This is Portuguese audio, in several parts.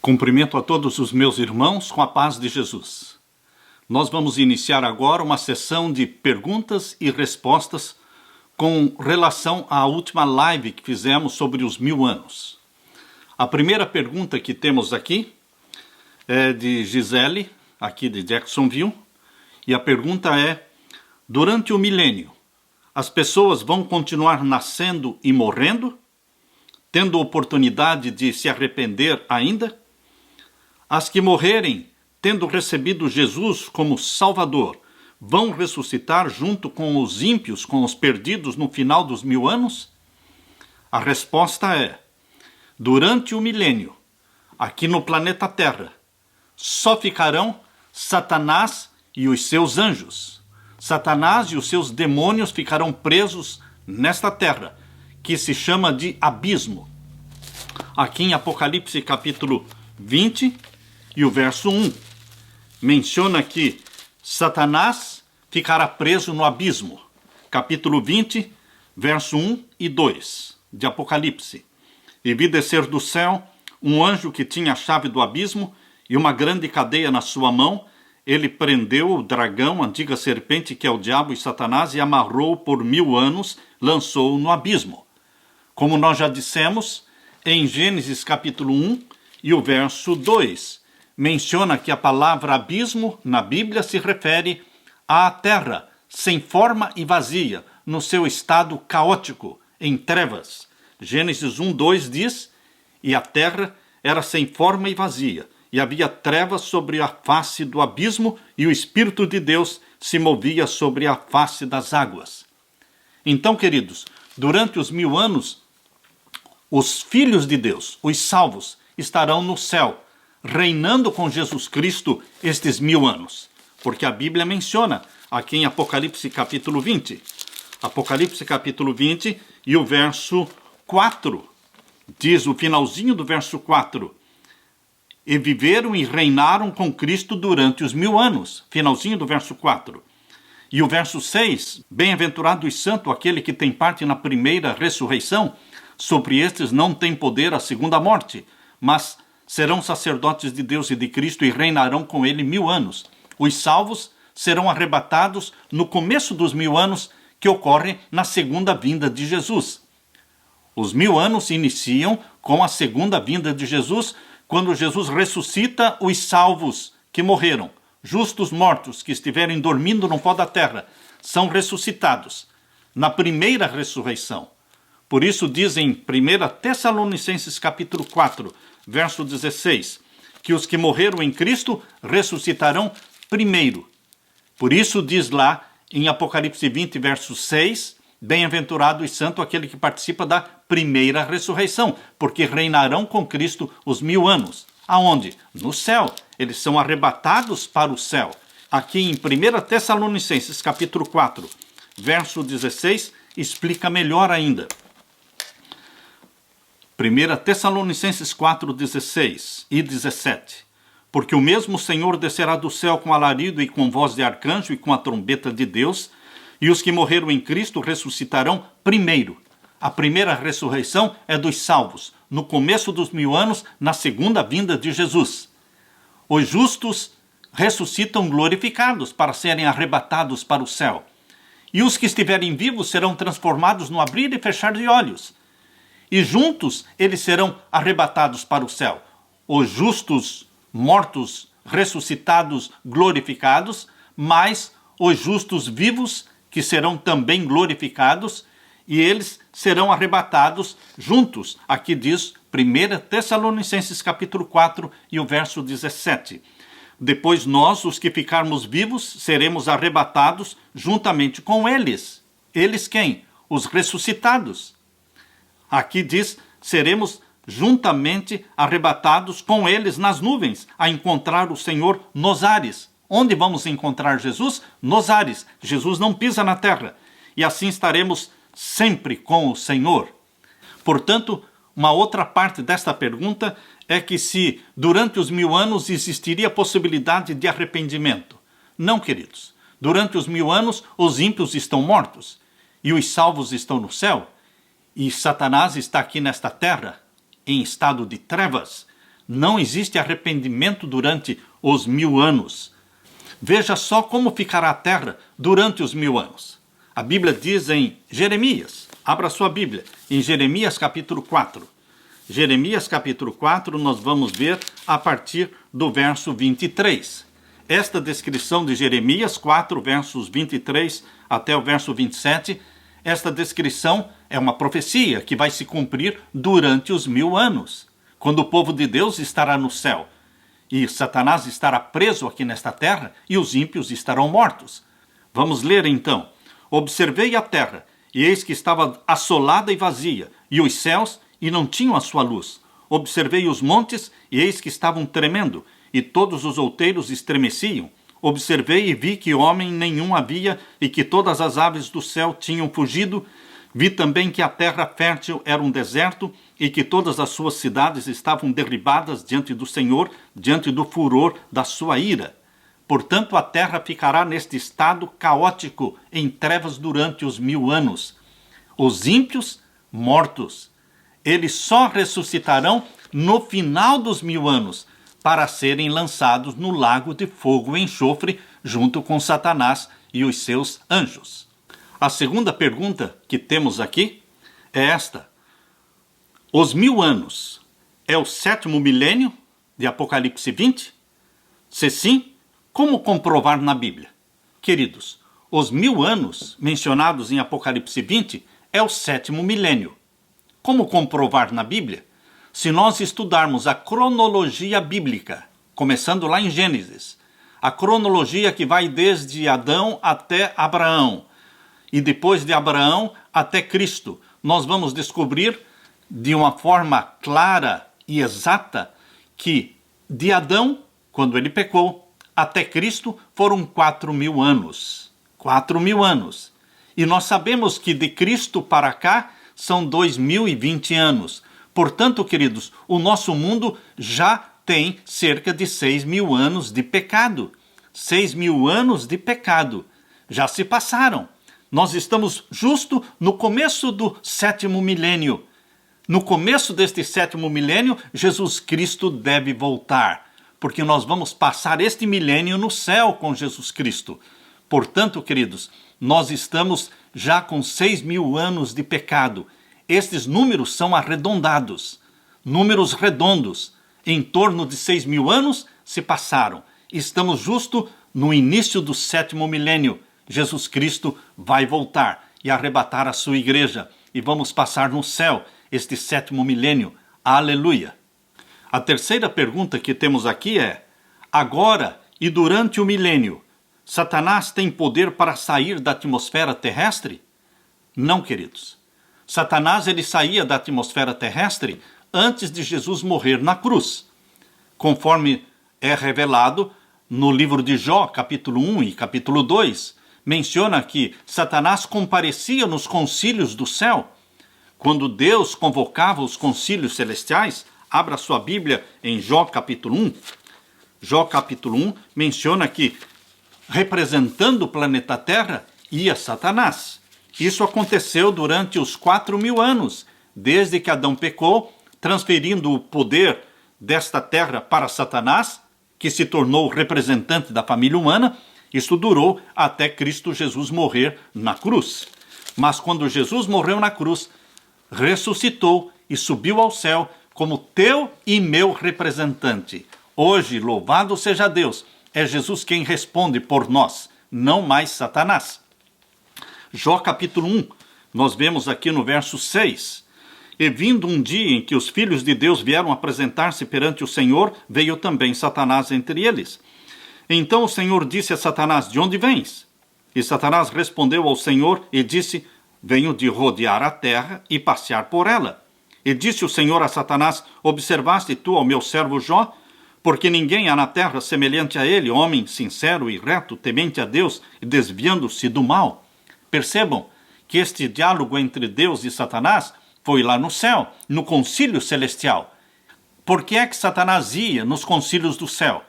Cumprimento a todos os meus irmãos com a paz de Jesus. Nós vamos iniciar agora uma sessão de perguntas e respostas com relação à última live que fizemos sobre os 1000 anos. A primeira pergunta que temos aqui é de Gisele, aqui de Jacksonville, e a pergunta é: durante o milênio, as pessoas vão continuar nascendo e morrendo, tendo oportunidade de se arrepender ainda? As que morrerem, tendo recebido Jesus como Salvador, vão ressuscitar junto com os ímpios, com os perdidos no final dos 1000 anos? A resposta é: durante o milênio, aqui no planeta Terra, só ficarão Satanás e os seus anjos. Satanás e os seus demônios ficarão presos nesta terra, que se chama de abismo. Aqui em Apocalipse capítulo 20 e o verso 1, menciona que Satanás ficará preso no abismo. Capítulo 20, verso 1 e 2 de Apocalipse. E vi descer do céu um anjo que tinha a chave do abismo e uma grande cadeia na sua mão. Ele prendeu o dragão, a antiga serpente, que é o diabo e Satanás, e amarrou-o por 1000 anos, lançou-o no abismo. Como nós já dissemos, em Gênesis capítulo 1 e o verso 2, menciona que a palavra abismo na Bíblia se refere à terra, sem forma e vazia, no seu estado caótico, em trevas. Gênesis 1:2 diz: e a terra era sem forma e vazia, e havia trevas sobre a face do abismo, e o Espírito de Deus se movia sobre a face das águas. Então, queridos, durante os 1000 anos, os filhos de Deus, os salvos, estarão no céu, reinando com Jesus Cristo estes 1000 anos. Porque a Bíblia menciona aqui em Apocalipse capítulo 20. Apocalipse capítulo 20 e o verso 4. Diz o finalzinho do verso 4. E viveram e reinaram com Cristo durante os 1000 anos. Finalzinho do verso 4. E o verso 6. Bem-aventurado e santo aquele que tem parte na primeira ressurreição. Sobre estes não tem poder a segunda morte, mas serão sacerdotes de Deus e de Cristo e reinarão com ele 1000 anos. Os salvos serão arrebatados no começo dos 1000 anos, que ocorre na segunda vinda de Jesus. Os 1000 anos se iniciam com a segunda vinda de Jesus, quando Jesus ressuscita os salvos que morreram. Justos mortos que estiverem dormindo no pó da terra são ressuscitados na primeira ressurreição. Por isso diz em 1 Tessalonicenses capítulo 4, verso 16, que os que morreram em Cristo ressuscitarão primeiro. Por isso diz lá em Apocalipse 20, verso 6, bem-aventurado e santo aquele que participa da primeira ressurreição, porque reinarão com Cristo os 1000 anos. Aonde? No céu. Eles são arrebatados para o céu. Aqui em 1 Tessalonicenses capítulo 4, verso 16, explica melhor ainda. 1 Tessalonicenses 4, 16 e 17. Porque o mesmo Senhor descerá do céu com alarido e com voz de arcanjo e com a trombeta de Deus, e os que morreram em Cristo ressuscitarão primeiro. A primeira ressurreição é dos salvos, no começo dos 1000 anos, na segunda vinda de Jesus. Os justos ressuscitam glorificados para serem arrebatados para o céu. E os que estiverem vivos serão transformados no abrir e fechar de olhos. E juntos eles serão arrebatados para o céu. Os justos mortos, ressuscitados, glorificados, mais os justos vivos, que serão também glorificados, e eles serão arrebatados juntos. Aqui diz 1 Tessalonicenses capítulo 4 e o verso 17. Depois nós, os que ficarmos vivos, seremos arrebatados juntamente com eles. Eles quem? Os ressuscitados. Aqui diz, seremos juntamente arrebatados com eles nas nuvens, a encontrar o Senhor nos ares. Onde vamos encontrar Jesus? Nos ares. Jesus não pisa na terra. E assim estaremos sempre com o Senhor. Portanto, uma outra parte desta pergunta é que se durante os 1000 anos existiria a possibilidade de arrependimento. Não, queridos. Durante os 1000 anos, os ímpios estão mortos e os salvos estão no céu. E Satanás está aqui nesta terra, em estado de trevas. Não existe arrependimento durante os 1000 anos. Veja só como ficará a terra durante os 1000 anos. A Bíblia diz em Jeremias, abra sua Bíblia, em Jeremias capítulo 4. Jeremias capítulo 4, nós vamos ver a partir do verso 23. Esta descrição de Jeremias 4, versos 23 até o verso 27, esta descrição é uma profecia que vai se cumprir durante os 1000 anos, quando o povo de Deus estará no céu, e Satanás estará preso aqui nesta terra, e os ímpios estarão mortos. Vamos ler então. Observei a terra, e eis que estava assolada e vazia, e os céus, e não tinham a sua luz. Observei os montes, e eis que estavam tremendo, e todos os outeiros estremeciam. Observei e vi que homem nenhum havia, e que todas as aves do céu tinham fugido. Vi também que a terra fértil era um deserto, e que todas as suas cidades estavam derribadas diante do Senhor, diante do furor da sua ira. Portanto, a terra ficará neste estado caótico, em trevas durante os 1000 anos. Os ímpios, mortos. Eles só ressuscitarão no final dos 1000 anos, para serem lançados no lago de fogo e enxofre, junto com Satanás e os seus anjos. A segunda pergunta que temos aqui é esta. Os 1000 anos é o 7º milênio de Apocalipse 20? Se sim, como comprovar na Bíblia? Queridos, os 1000 anos mencionados em Apocalipse 20 é o 7º milênio. Como comprovar na Bíblia? Se nós estudarmos a cronologia bíblica, começando lá em Gênesis, a cronologia que vai desde Adão até Abraão, e depois de Abraão até Cristo, nós vamos descobrir de uma forma clara e exata que de Adão, quando ele pecou, até Cristo foram 4000 anos. 4000 anos. E nós sabemos que de Cristo para cá são 2020 anos. Portanto, queridos, o nosso mundo já tem cerca de 6000 anos de pecado. 6000 anos de pecado. Já se passaram. Nós estamos justo no começo do 7º milênio. No começo deste 7º milênio, Jesus Cristo deve voltar, porque nós vamos passar este milênio no céu com Jesus Cristo. Portanto, queridos, nós estamos já com 6000 anos de pecado. Estes números são arredondados, números redondos. Em torno de 6000 anos se passaram. Estamos justo no início do 7º milênio. Jesus Cristo vai voltar e arrebatar a sua igreja. E vamos passar no céu este 7º milênio. Aleluia! A terceira pergunta que temos aqui é: agora e durante o milênio, Satanás tem poder para sair da atmosfera terrestre? Não, queridos. Satanás ele saía da atmosfera terrestre antes de Jesus morrer na cruz. Conforme é revelado no livro de Jó, capítulo 1 e capítulo 2, menciona que Satanás comparecia nos concílios do céu. Quando Deus convocava os concílios celestiais, abra sua Bíblia em Jó capítulo 1. Jó capítulo 1 menciona que, representando o planeta Terra, ia Satanás. Isso aconteceu durante os 4000 anos, desde que Adão pecou, transferindo o poder desta terra para Satanás, que se tornou o representante da família humana. Isso durou até Cristo Jesus morrer na cruz. Mas quando Jesus morreu na cruz, ressuscitou e subiu ao céu como teu e meu representante. Hoje, louvado seja Deus, é Jesus quem responde por nós, não mais Satanás. Jó capítulo 1, nós vemos aqui no verso 6. E vindo um dia em que os filhos de Deus vieram apresentar-se perante o Senhor, veio também Satanás entre eles. Então o Senhor disse a Satanás: de onde vens? E Satanás respondeu ao Senhor e disse: venho de rodear a terra e passear por ela. E disse o Senhor a Satanás: observaste tu ao meu servo Jó? Porque ninguém há na terra semelhante a ele, homem sincero e reto, temente a Deus e desviando-se do mal. Percebam que este diálogo entre Deus e Satanás foi lá no céu, no concílio celestial. Por que é que Satanás ia nos concílios do céu?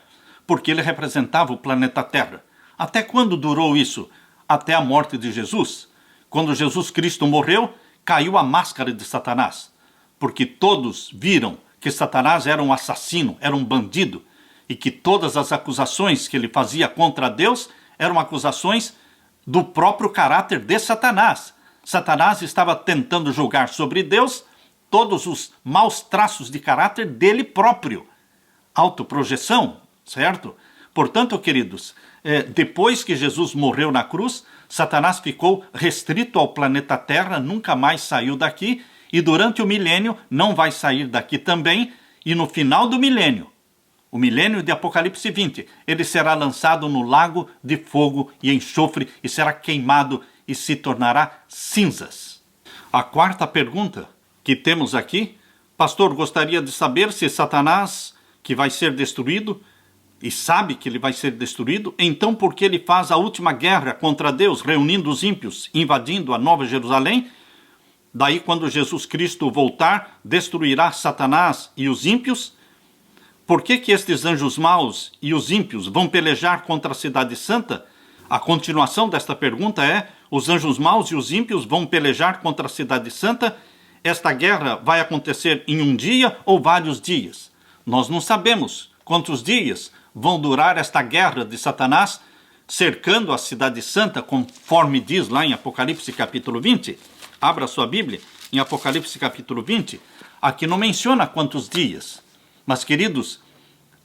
Porque ele representava o planeta Terra. Até quando durou isso? Até a morte de Jesus. Quando Jesus Cristo morreu, caiu a máscara de Satanás. Porque todos viram que Satanás era um assassino, era um bandido, e que todas as acusações que ele fazia contra Deus eram acusações do próprio caráter de Satanás. Satanás estava tentando julgar sobre Deus todos os maus traços de caráter dele próprio. Autoprojeção, certo? Portanto, queridos, depois que Jesus morreu na cruz, Satanás ficou restrito ao planeta Terra, nunca mais saiu daqui, e durante o milênio não vai sair daqui também, e no final do milênio, o milênio de Apocalipse 20, ele será lançado no lago de fogo e enxofre e será queimado e se tornará cinzas. A quarta pergunta que temos aqui, pastor, gostaria de saber se Satanás, que vai ser destruído, e sabe que ele vai ser destruído, então por que ele faz a última guerra contra Deus, reunindo os ímpios, invadindo a Nova Jerusalém? Daí, quando Jesus Cristo voltar, destruirá Satanás e os ímpios? Por que estes anjos maus e os ímpios vão pelejar contra a cidade santa? A continuação desta pergunta é: os anjos maus e os ímpios vão pelejar contra a cidade santa? Esta guerra vai acontecer em um dia ou vários dias? Nós não sabemos quantos dias vão durar esta guerra de Satanás cercando a cidade santa, conforme diz lá em Apocalipse capítulo 20. Abra sua Bíblia em Apocalipse capítulo 20. Aqui não menciona quantos dias. Mas, queridos,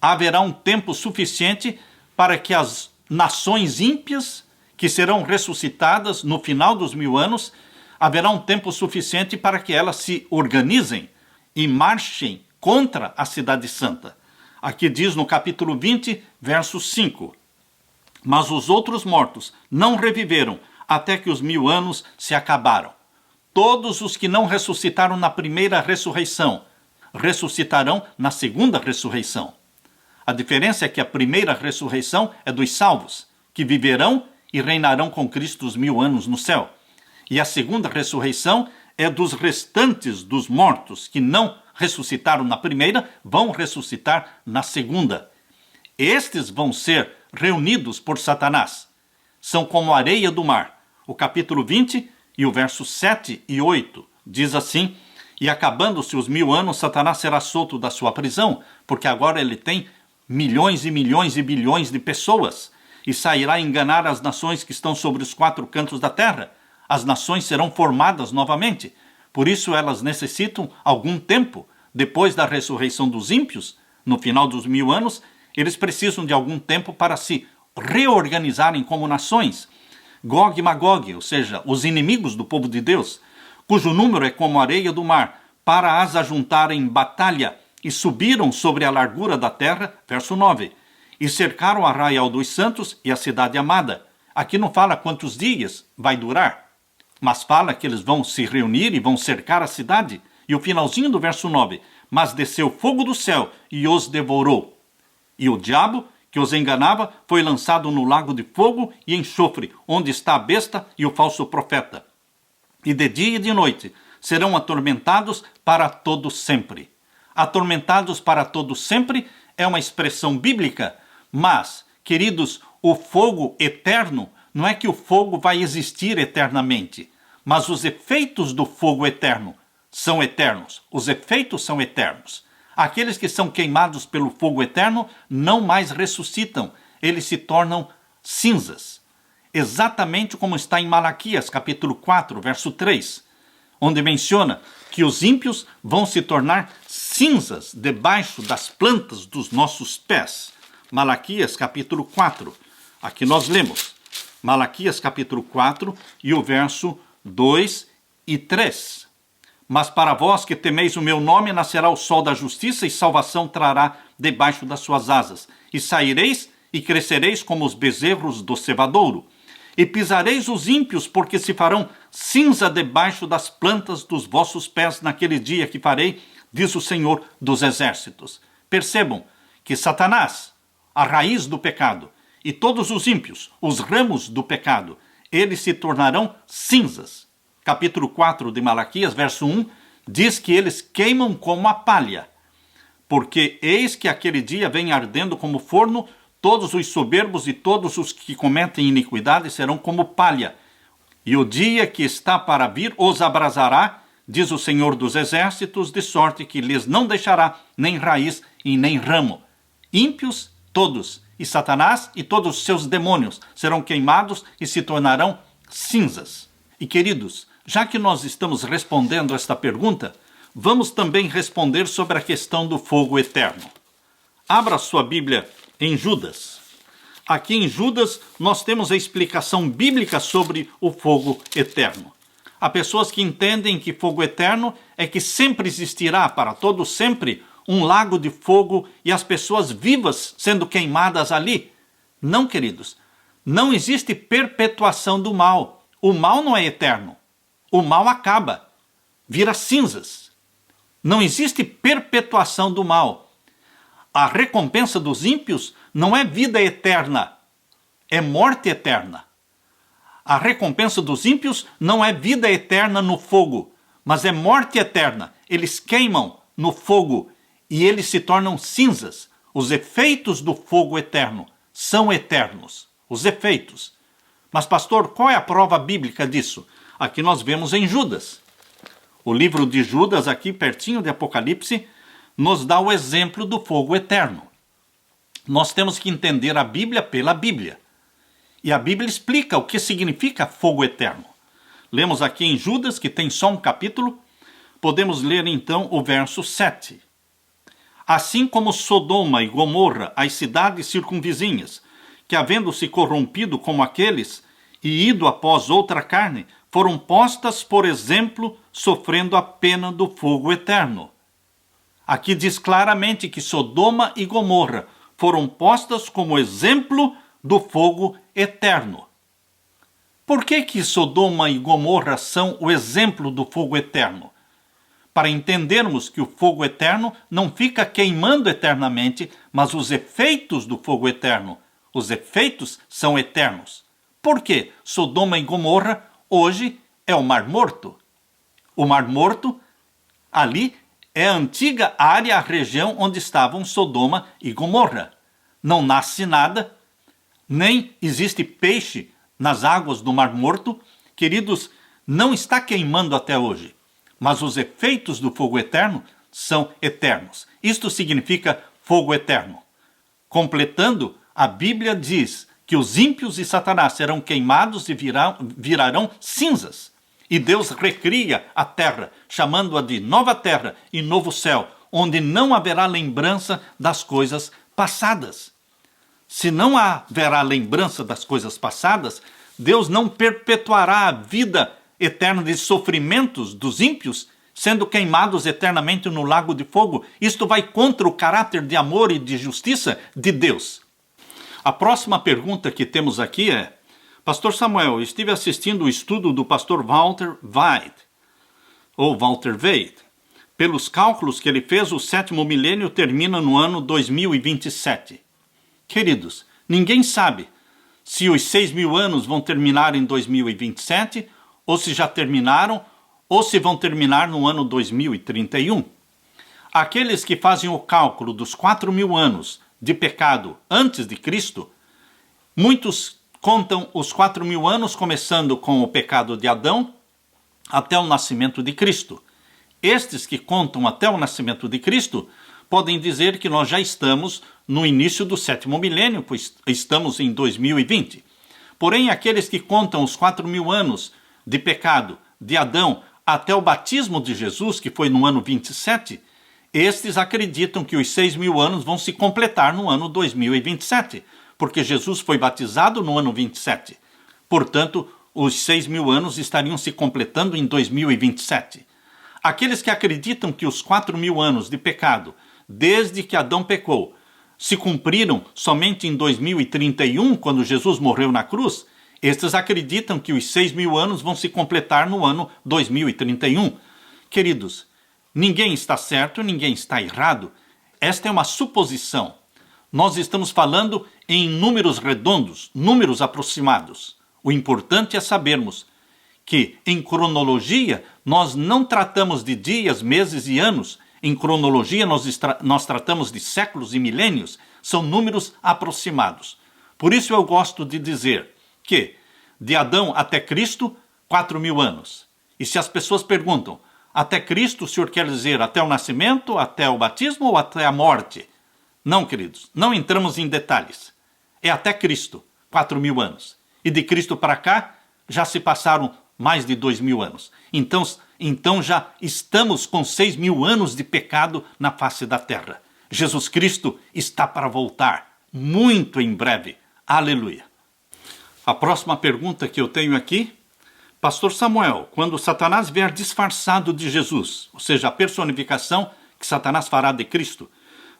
haverá um tempo suficiente para que as nações ímpias, que serão ressuscitadas no final dos 1000 anos, haverá um tempo suficiente para que elas se organizem e marchem contra a cidade santa. Aqui diz no capítulo 20, verso 5. Mas os outros mortos não reviveram até que os 1000 anos se acabaram. Todos os que não ressuscitaram na primeira ressurreição ressuscitarão na segunda ressurreição. A diferença é que a primeira ressurreição é dos salvos, que viverão e reinarão com Cristo os 1000 anos no céu. E a segunda ressurreição é dos restantes dos mortos que não ressuscitaram na primeira, vão ressuscitar na segunda. Estes vão ser reunidos por Satanás. São como a areia do mar. O capítulo 20 e o verso 7 e 8 diz assim: e acabando-se os 1000 anos, Satanás será solto da sua prisão, porque agora ele tem milhões e milhões e bilhões de pessoas, e sairá enganar as nações que estão sobre os 4 cantos da terra. As nações serão formadas novamente. Por isso elas necessitam algum tempo. Depois da ressurreição dos ímpios, no final dos 1000 anos, eles precisam de algum tempo para se reorganizarem como nações. Gog e Magog, ou seja, os inimigos do povo de Deus, cujo número é como a areia do mar, para as ajuntarem em batalha, e subiram sobre a largura da terra, verso 9, e cercaram o arraial dos santos e a cidade amada. Aqui não fala quantos dias vai durar, mas fala que eles vão se reunir e vão cercar a cidade. E o finalzinho do verso 9, mas desceu fogo do céu e os devorou. E o diabo, que os enganava, foi lançado no lago de fogo e enxofre, onde está a besta e o falso profeta. E de dia e de noite serão atormentados para todo sempre. Atormentados para todo sempre é uma expressão bíblica, mas, queridos, o fogo eterno não é que o fogo vai existir eternamente, mas os efeitos do fogo eterno são eternos. Os efeitos são eternos. Aqueles que são queimados pelo fogo eterno não mais ressuscitam, eles se tornam cinzas. Exatamente como está em Malaquias, capítulo 4, verso 3, onde menciona que os ímpios vão se tornar cinzas debaixo das plantas dos nossos pés. Malaquias, capítulo 4. Aqui nós lemos Malaquias, capítulo 4, e o verso 2 e 3. Mas para vós que temeis o meu nome, nascerá o sol da justiça e salvação trará debaixo das suas asas. E saireis e crescereis como os bezerros do cevadouro. E pisareis os ímpios, porque se farão cinza debaixo das plantas dos vossos pés naquele dia que farei, diz o Senhor dos Exércitos. Percebam que Satanás, a raiz do pecado, e todos os ímpios, os ramos do pecado, eles se tornarão cinzas. Capítulo 4 de Malaquias, verso 1, diz que eles queimam como a palha. Porque eis que aquele dia vem ardendo como forno, todos os soberbos e todos os que cometem iniquidade serão como palha. E o dia que está para vir os abrasará, diz o Senhor dos Exércitos, de sorte que lhes não deixará nem raiz e nem ramo. Ímpios todos, e Satanás e todos os seus demônios serão queimados e se tornarão cinzas. E queridos, já que nós estamos respondendo esta pergunta, vamos também responder sobre a questão do fogo eterno. Abra sua Bíblia em Judas. Aqui em Judas nós temos a explicação bíblica sobre o fogo eterno. Há pessoas que entendem que fogo eterno é que sempre existirá para todo sempre um lago de fogo e as pessoas vivas sendo queimadas ali. Não, queridos. Não existe perpetuação do mal. O mal não é eterno. O mal acaba, vira cinzas. Não existe perpetuação do mal. A recompensa dos ímpios não é vida eterna, é morte eterna. A recompensa dos ímpios não é vida eterna no fogo, mas é morte eterna. Eles queimam no fogo e eles se tornam cinzas. Os efeitos do fogo eterno são eternos. Os efeitos. Mas, pastor, qual é a prova bíblica disso? Aqui nós vemos em Judas. O livro de Judas, aqui pertinho de Apocalipse, nos dá o exemplo do fogo eterno. Nós temos que entender a Bíblia pela Bíblia. E a Bíblia explica o que significa fogo eterno. Lemos aqui em Judas, que tem só um capítulo, podemos ler então o verso 7. Assim como Sodoma e Gomorra, as cidades circunvizinhas, que havendo-se corrompido como aqueles, e ido após outra carne, foram postas, por exemplo, sofrendo a pena do fogo eterno. Aqui diz claramente que Sodoma e Gomorra foram postas como exemplo do fogo eterno. Por que Sodoma e Gomorra são o exemplo do fogo eterno? Para entendermos que o fogo eterno não fica queimando eternamente, mas os efeitos do fogo eterno, os efeitos são eternos. Por que Sodoma e Gomorra hoje é o Mar Morto? O Mar Morto, ali, é a antiga área, a região onde estavam Sodoma e Gomorra. Não nasce nada, nem existe peixe nas águas do Mar Morto. Queridos, não está queimando até hoje. Mas os efeitos do fogo eterno são eternos. Isto significa fogo eterno. Completando, a Bíblia diz que os ímpios e Satanás serão queimados e virarão cinzas. E Deus recria a terra, chamando-a de nova terra e novo céu, onde não haverá lembrança das coisas passadas. Se não haverá lembrança das coisas passadas, Deus não perpetuará a vida eterna de sofrimentos dos ímpios, sendo queimados eternamente no lago de fogo. Isto vai contra o caráter de amor e de justiça de Deus. A próxima pergunta que temos aqui é: Pastor Samuel, estive assistindo o estudo do pastor Walter Weid. Pelos cálculos que ele fez, o 7º milênio termina no ano 2027. Queridos, ninguém sabe se os 6.000 anos vão terminar em 2027, ou se já terminaram, ou se vão terminar no ano 2031. Aqueles que fazem o cálculo dos 4.000 anos de pecado antes de Cristo, muitos contam os 4.000 anos começando com o pecado de Adão até o nascimento de Cristo. Estes que contam até o nascimento de Cristo podem dizer que nós já estamos no início do 7º milênio, pois estamos em 2020. Porém, aqueles que contam os 4.000 anos de pecado de Adão até o batismo de Jesus, que foi no ano 27, estes acreditam que os 6.000 anos vão se completar no ano 2027, porque Jesus foi batizado no ano 27. Portanto, os 6.000 anos estariam se completando em 2027. Aqueles que acreditam que os 4.000 anos de pecado, desde que Adão pecou, se cumpriram somente em 2031, quando Jesus morreu na cruz, estes acreditam que os 6.000 anos vão se completar no ano 2031. Queridos, ninguém está certo, ninguém está errado. Esta é uma suposição. Nós estamos falando em números redondos, números aproximados. O importante é sabermos que, em cronologia, nós não tratamos de dias, meses e anos. Em cronologia, nós tratamos de séculos e milênios. São números aproximados. Por isso eu gosto de dizer que, de Adão até Cristo, 4.000 anos. E se as pessoas perguntam, Até Cristo, o senhor quer dizer até o nascimento, até o batismo ou até a morte? Não, queridos, não entramos em detalhes. É até Cristo, 4.000 anos. E de Cristo para cá, já se passaram mais de 2.000 anos. Então já estamos com 6.000 anos de pecado na face da terra. Jesus Cristo está para voltar, muito em breve. Aleluia. A próxima pergunta que eu tenho aqui: Pastor Samuel, quando Satanás vier disfarçado de Jesus, ou seja, a personificação que Satanás fará de Cristo,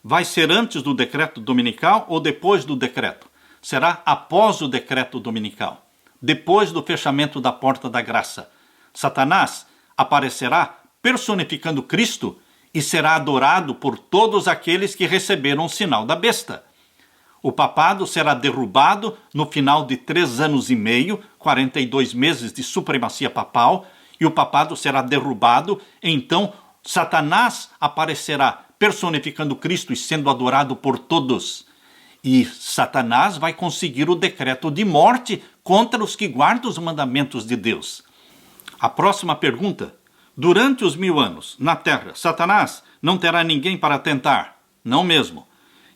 vai ser antes do decreto dominical ou depois do decreto? Será após o decreto dominical, depois do fechamento da porta da graça. Satanás aparecerá personificando Cristo e será adorado por todos aqueles que receberam o sinal da besta. O papado será derrubado no final de 3 anos e meio, 42 meses de supremacia papal, e o papado será derrubado. Então Satanás aparecerá personificando Cristo e sendo adorado por todos. E Satanás vai conseguir o decreto de morte contra os que guardam os mandamentos de Deus. A próxima pergunta: durante os 1000 anos na terra, Satanás não terá ninguém para tentar? Não mesmo.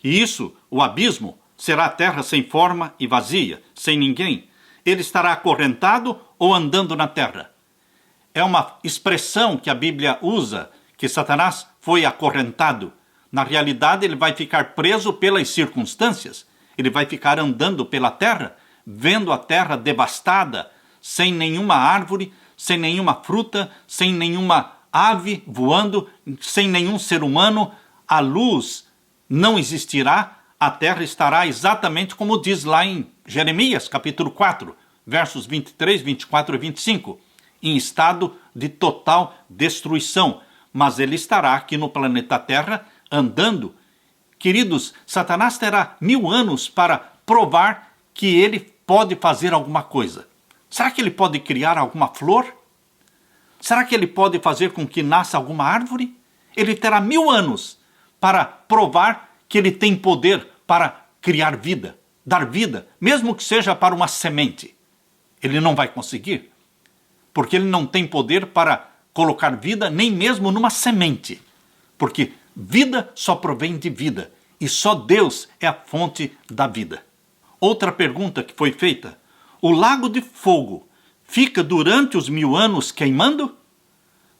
E isso, o abismo, será a terra sem forma e vazia, sem ninguém. Ele estará acorrentado ou andando na terra? É uma expressão que a Bíblia usa, que Satanás foi acorrentado. Na realidade, ele vai ficar preso pelas circunstâncias. Ele vai ficar andando pela terra, vendo a terra devastada, sem nenhuma árvore, sem nenhuma fruta, sem nenhuma ave voando, sem nenhum ser humano. A luz não existirá, a terra estará exatamente como diz lá em Jeremias, capítulo 4, versos 23, 24 e 25, em estado de total destruição. Mas ele estará aqui no planeta Terra, andando. Queridos, Satanás terá 1000 anos para provar que ele pode fazer alguma coisa. Será que ele pode criar alguma flor? Será que ele pode fazer com que nasça alguma árvore? Ele terá 1000 anos para provar que ele tem poder para criar vida, dar vida, mesmo que seja para uma semente. Ele não vai conseguir, porque ele não tem poder para colocar vida nem mesmo numa semente, porque vida só provém de vida, e só Deus é a fonte da vida. Outra pergunta que foi feita: o lago de fogo fica durante os 1000 anos queimando?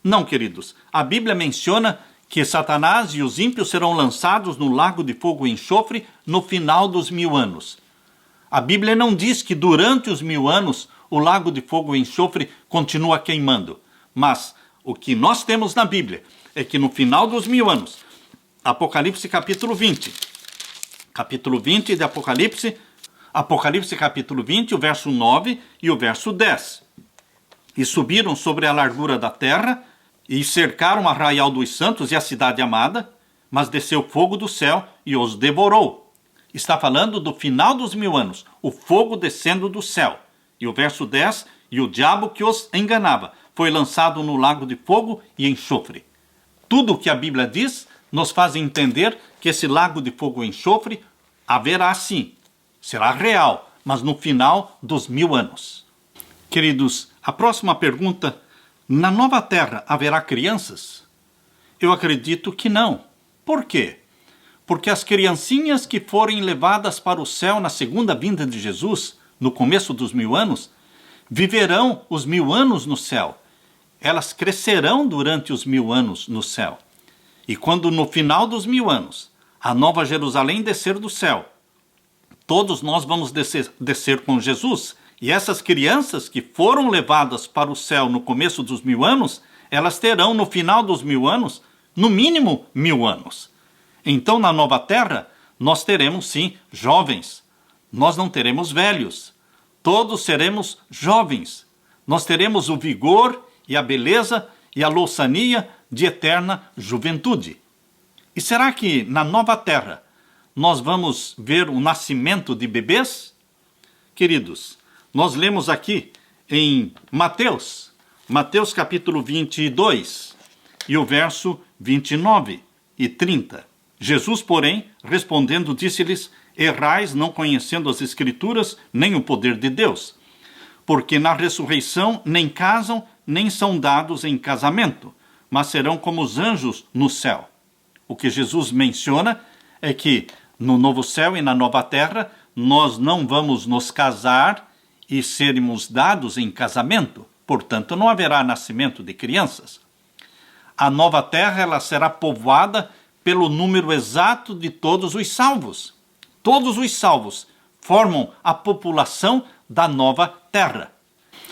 Não, queridos. A Bíblia menciona que Satanás e os ímpios serão lançados no lago de fogo e enxofre no final dos 1000 anos. A Bíblia não diz que durante os 1000 anos o lago de fogo e enxofre continua queimando. Mas o que nós temos na Bíblia é que no final dos 1000 anos, Apocalipse capítulo 20. Capítulo 20 de Apocalipse, Apocalipse capítulo 20, o verso 9 e o verso 10. E subiram sobre a largura da terra, e cercaram o arraial dos santos e a cidade amada, mas desceu fogo do céu e os devorou. Está falando do final dos 1000 anos, o fogo descendo do céu. E o verso 10, e o diabo que os enganava foi lançado no lago de fogo e enxofre. Tudo o que a Bíblia diz nos faz entender que esse lago de fogo e enxofre haverá sim, será real, mas no final dos 1000 anos. Queridos, a próxima pergunta: na nova terra haverá crianças? Eu acredito que não. Por quê? Porque as criancinhas que forem levadas para o céu na segunda vinda de Jesus, no começo dos 1000 anos, viverão os 1000 anos no céu. Elas crescerão durante os 1000 anos no céu. E quando no final dos 1000 anos, a nova Jerusalém descer do céu, todos nós vamos descer com Jesus. E essas crianças que foram levadas para o céu no começo dos 1000 anos, elas terão no final dos 1000 anos, no mínimo 1000 anos. Então na nova terra, nós teremos sim jovens. Nós não teremos velhos. Todos seremos jovens. Nós teremos o vigor e a beleza e a louçania de eterna juventude. E será que na nova terra nós vamos ver o nascimento de bebês? Queridos, nós lemos aqui em Mateus capítulo 22 e o verso 29 e 30. Jesus, porém, respondendo, disse-lhes: errais não conhecendo as Escrituras, nem o poder de Deus. Porque na ressurreição nem casam, nem são dados em casamento, mas serão como os anjos no céu. O que Jesus menciona é que no novo céu e na nova terra nós não vamos nos casar e sermos dados em casamento. Portanto, não haverá nascimento de crianças. A nova terra ela será povoada pelo número exato de todos os salvos. Todos os salvos formam a população da nova terra.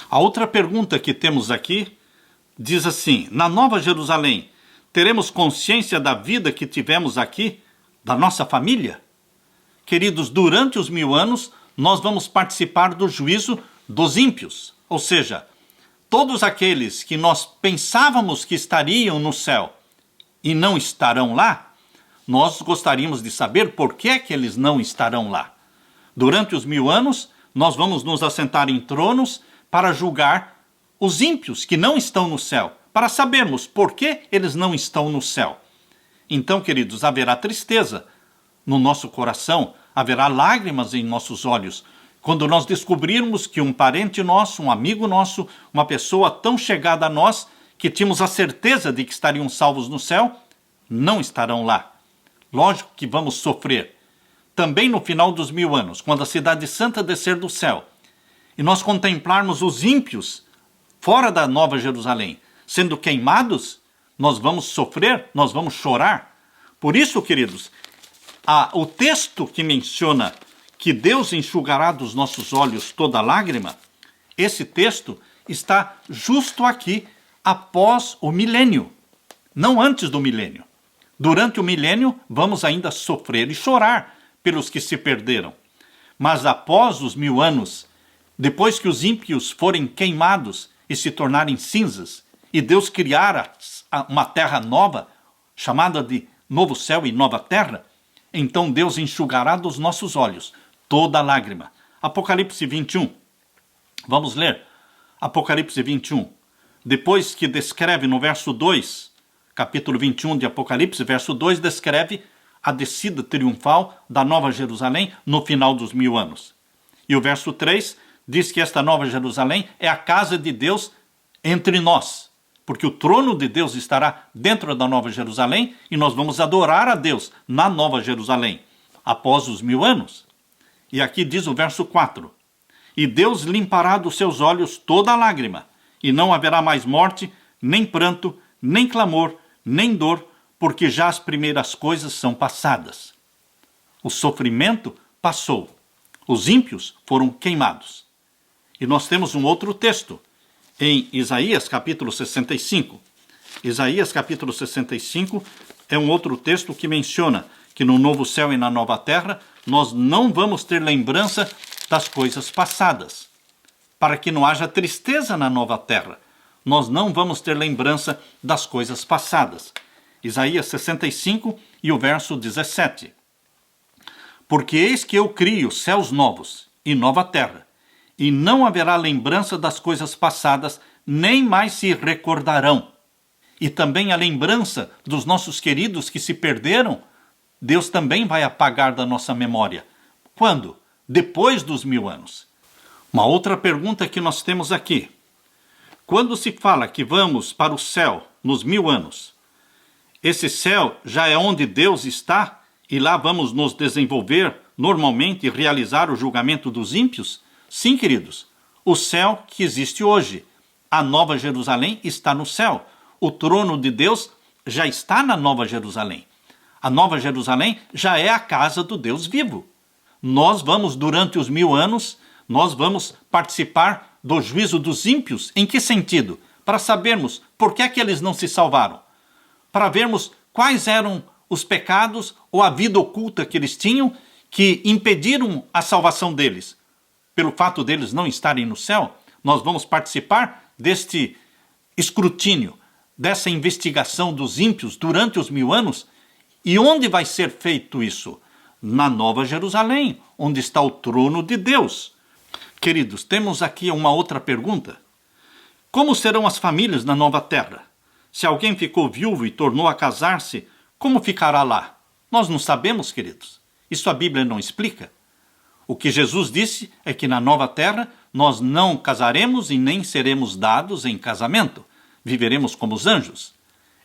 A outra pergunta que temos aqui diz assim: na Nova Jerusalém, teremos consciência da vida que tivemos aqui, da nossa família? Queridos, durante os 1000 anos, nós vamos participar do juízo dos ímpios. Ou seja, todos aqueles que nós pensávamos que estariam no céu e não estarão lá, nós gostaríamos de saber por que é que eles não estarão lá. Durante os 1000 anos, nós vamos nos assentar em tronos para julgar os ímpios que não estão no céu, para sabermos por que eles não estão no céu. Então, queridos, haverá tristeza no nosso coração, haverá lágrimas em nossos olhos, quando nós descobrirmos que um parente nosso, um amigo nosso, uma pessoa tão chegada a nós, que tínhamos a certeza de que estariam salvos no céu, não estarão lá. Lógico que vamos sofrer. Também no final dos 1000 anos, quando a cidade santa descer do céu, e nós contemplarmos os ímpios fora da Nova Jerusalém, sendo queimados, nós vamos sofrer, nós vamos chorar. Por isso, queridos, o texto que menciona que Deus enxugará dos nossos olhos toda lágrima, esse texto está justo aqui, após o milênio, não antes do milênio. Durante o milênio, vamos ainda sofrer e chorar pelos que se perderam. Mas após os 1000 anos, depois que os ímpios forem queimados e se tornarem cinzas, e Deus criar uma terra nova, chamada de novo céu e nova terra, então Deus enxugará dos nossos olhos toda lágrima. Apocalipse 21. Vamos ler. Apocalipse 21. Depois que descreve no verso 2, capítulo 21 de Apocalipse, verso 2, descreve a descida triunfal da Nova Jerusalém no final dos 1000 anos. E o verso 3 diz que esta Nova Jerusalém é a casa de Deus entre nós, porque o trono de Deus estará dentro da Nova Jerusalém e nós vamos adorar a Deus na Nova Jerusalém, após os 1000 anos. E aqui diz o verso 4, e Deus limpará dos seus olhos toda lágrima, e não haverá mais morte, nem pranto, nem clamor, nem dor, porque já as primeiras coisas são passadas. O sofrimento passou, os ímpios foram queimados. E nós temos um outro texto, em Isaías capítulo 65. Isaías capítulo 65 é um outro texto que menciona que no novo céu e na nova terra nós não vamos ter lembrança das coisas passadas. Para que não haja tristeza na nova terra, nós não vamos ter lembrança das coisas passadas. Isaías 65 e o verso 17. Porque eis que eu crio céus novos e nova terra, e não haverá lembrança das coisas passadas, nem mais se recordarão. E também a lembrança dos nossos queridos que se perderam, Deus também vai apagar da nossa memória. Quando? Depois dos 1000 anos. Uma outra pergunta que nós temos aqui. Quando se fala que vamos para o céu nos 1000 anos, esse céu já é onde Deus está e lá vamos nos desenvolver normalmente e realizar o julgamento dos ímpios? Sim, queridos, o céu que existe hoje, a Nova Jerusalém está no céu. O trono de Deus já está na Nova Jerusalém. A Nova Jerusalém já é a casa do Deus vivo. Nós vamos, durante os 1000 anos, nós vamos participar do juízo dos ímpios. Em que sentido? Para sabermos por que é que eles não se salvaram. Para vermos quais eram os pecados ou a vida oculta que eles tinham que impediram a salvação deles. Pelo fato deles não estarem no céu, nós vamos participar deste escrutínio, dessa investigação dos ímpios durante os 1000 anos. E onde vai ser feito isso? Na Nova Jerusalém, onde está o trono de Deus. Queridos, temos aqui uma outra pergunta. Como serão as famílias na nova terra? Se alguém ficou viúvo e tornou a casar-se, como ficará lá? Nós não sabemos, queridos. Isso a Bíblia não explica. O que Jesus disse é que na nova terra nós não casaremos e nem seremos dados em casamento. Viveremos como os anjos.